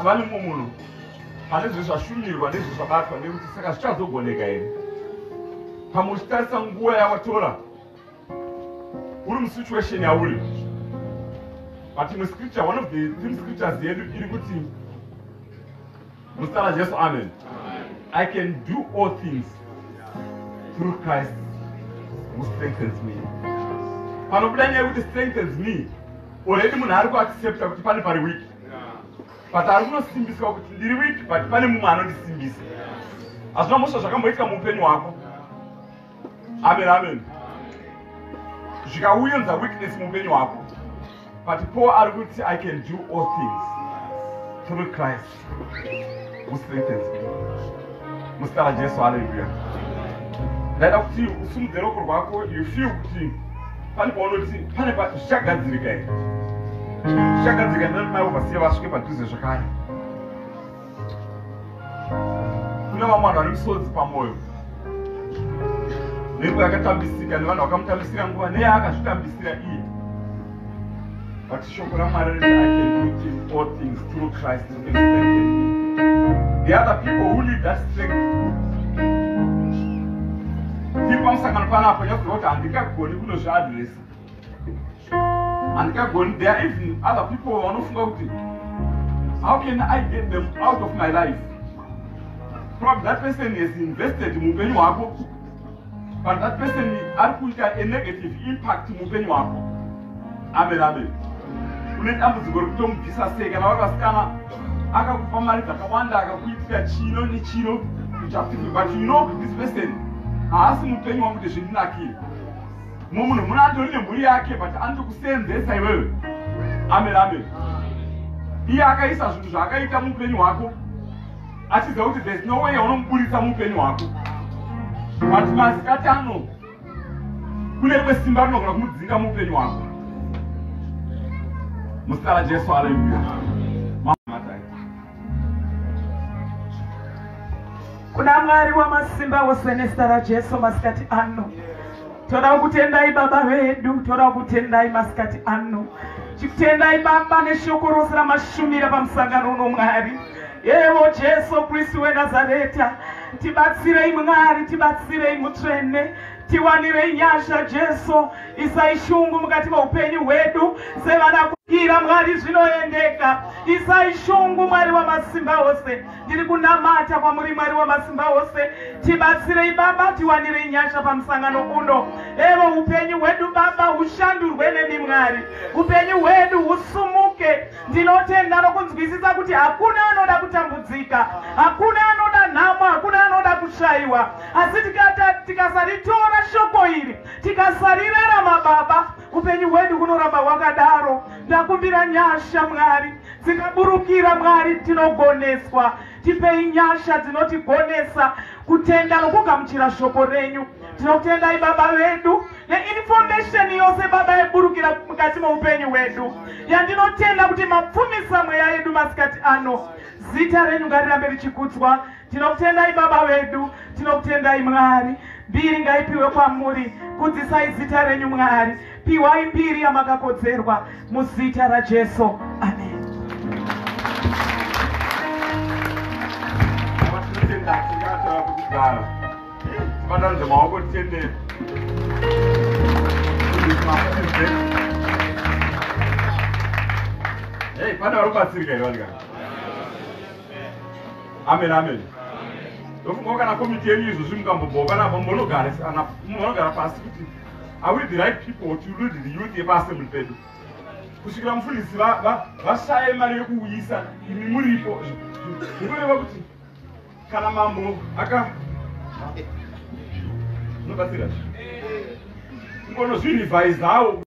Vale muno pane zvinhu zvashumirwa nezvinhu zvabatwa nekuti saka zvichazogoneka here pamuchitarisa nguva yavatora uri musituation yauri. But in scripture, one of the three scriptures yedu iri kuti muzita Jesu, amen. I can do all things through Christ who strengthens me. Panobuda nyaya kuti strengthens me, already munhu ari kuaccepta kuti pane pari weak. But ari kunosimbiswa kuti ndiri weak, but pane mumwe anondisimbisa. Hazvina mosva zvakamboitika muupenyu hwako. Amen. Zvikauyenza weakness muupenyu hwako. But Paul ari kuti I can do all things through Christ who strengthens me. Muzita Jesu, hallelujah. Ndaida kuti usimudze ruoko rwako, you feel kuti pane paunoti pane zvichagadzirika here. Zvichagadzirika ndani mai overseer vasvike padhuze zvakare. Kune vamwe vanhu vane misodzi pamwoyo. Nenguva yakatambisika nevanhu vakamutambisira nguva neyaakazvitambisira iye. But shoko raMwari riti I can do all things through Christ who can strengthen me. The other people who need that strength. Tiri pamusangano panapo nyakuziva kuti handingagoni kunozviadresa. Handingagoni. There are even other people vanofunga kuti how can I get them out of my life? Probably that person has invested muupenyu hwako, but that person ari kuita a negative impact muupenyu hwako. Amen. Une dambudziko rekutomubvisa sei kana vari vasikana akakupa mari dzakawanda akakuitira chino nechino, but you know this person haasi mupenyu wangu kuti zvindinakire. Mumwe munhu muna andori nemhuri yake but anotokusenzesa iwewe. Amen. Iye akaisa zvinhu zvaakaita muupenyu hwako achiziva kuti there's no way yaunomuburitsa muupenyu hwako. But masikati ano kune rimwe simba rinogona kumudzinga muupenyu wako. Muzita raJesu, haleluya. Kuna Mwari wamasimba wose nezita raJesu masikati ano. Toda kutendai baba vedu, toda kutendai masikati ano. Chikutendai baba neshoko rose ramashumira pamusangano uno Mwari. Yevo Jesu Kristu weNazareta, tibatsirei Mwari, tibatsirei mutsvene, tiwanirei nyasha Jesu, isai shungu mukati meupenyu hwedu sevana kugira Mwari zvinoendeka. Isai shungu Mwari wamasimba ose, ndiri kunamata kwamuri Mwari wamasimba ose, tibatsirei baba, tiwanirei nyasha pamusangano uno. Evo upenyu hwedu baba hushandurwe nemi Mwari, upenyu hwedu husumuke. Ndinotenda nokunzwisisa kuti hakuna anoda kutambudzika, hakuna anoda nhamo, hakuna anoda kushaiwa. Asi tikasaritora shoko iri, tikasarirarama baba, upenyu hwedu hunoramba hwakadaro. Ndakumbira nyasha Mwari, dzikaburukira Mwari, tinogoneswa. Tipei nyasha dzinotigonesa kutenda nokugamuchira shoko renyu. Tinokutendai baba vedu neinformation yose baba yeburukira mukati meupenyu hwedu, yandinotenda kuti mapfumisa mweya yedu masikati ano. Zita renyu ngarirambe richikudzwa. Tinokutendai baba vedu, tinokutendai Mwari. Mbiri ngaipiwe kwamuri, kudzisai zita renyu Mwari. Piwai mbiri yamakakodzerwa muzita raJesu, amen. Tibatanze maoko titende. Hey, pana robatsirika ivanga. Amen, amen. Ndofunga kana komiti yenyu izvo mukamboboka napa munogara pasi kuti are we the right people to lead the youth yepaAssembly pedu. Kusvikira mufundisi vashaye mari yekuuyisa imi muripo. Zvinoreva kuti kana mambo nobatsira ngonozvirivhaizawo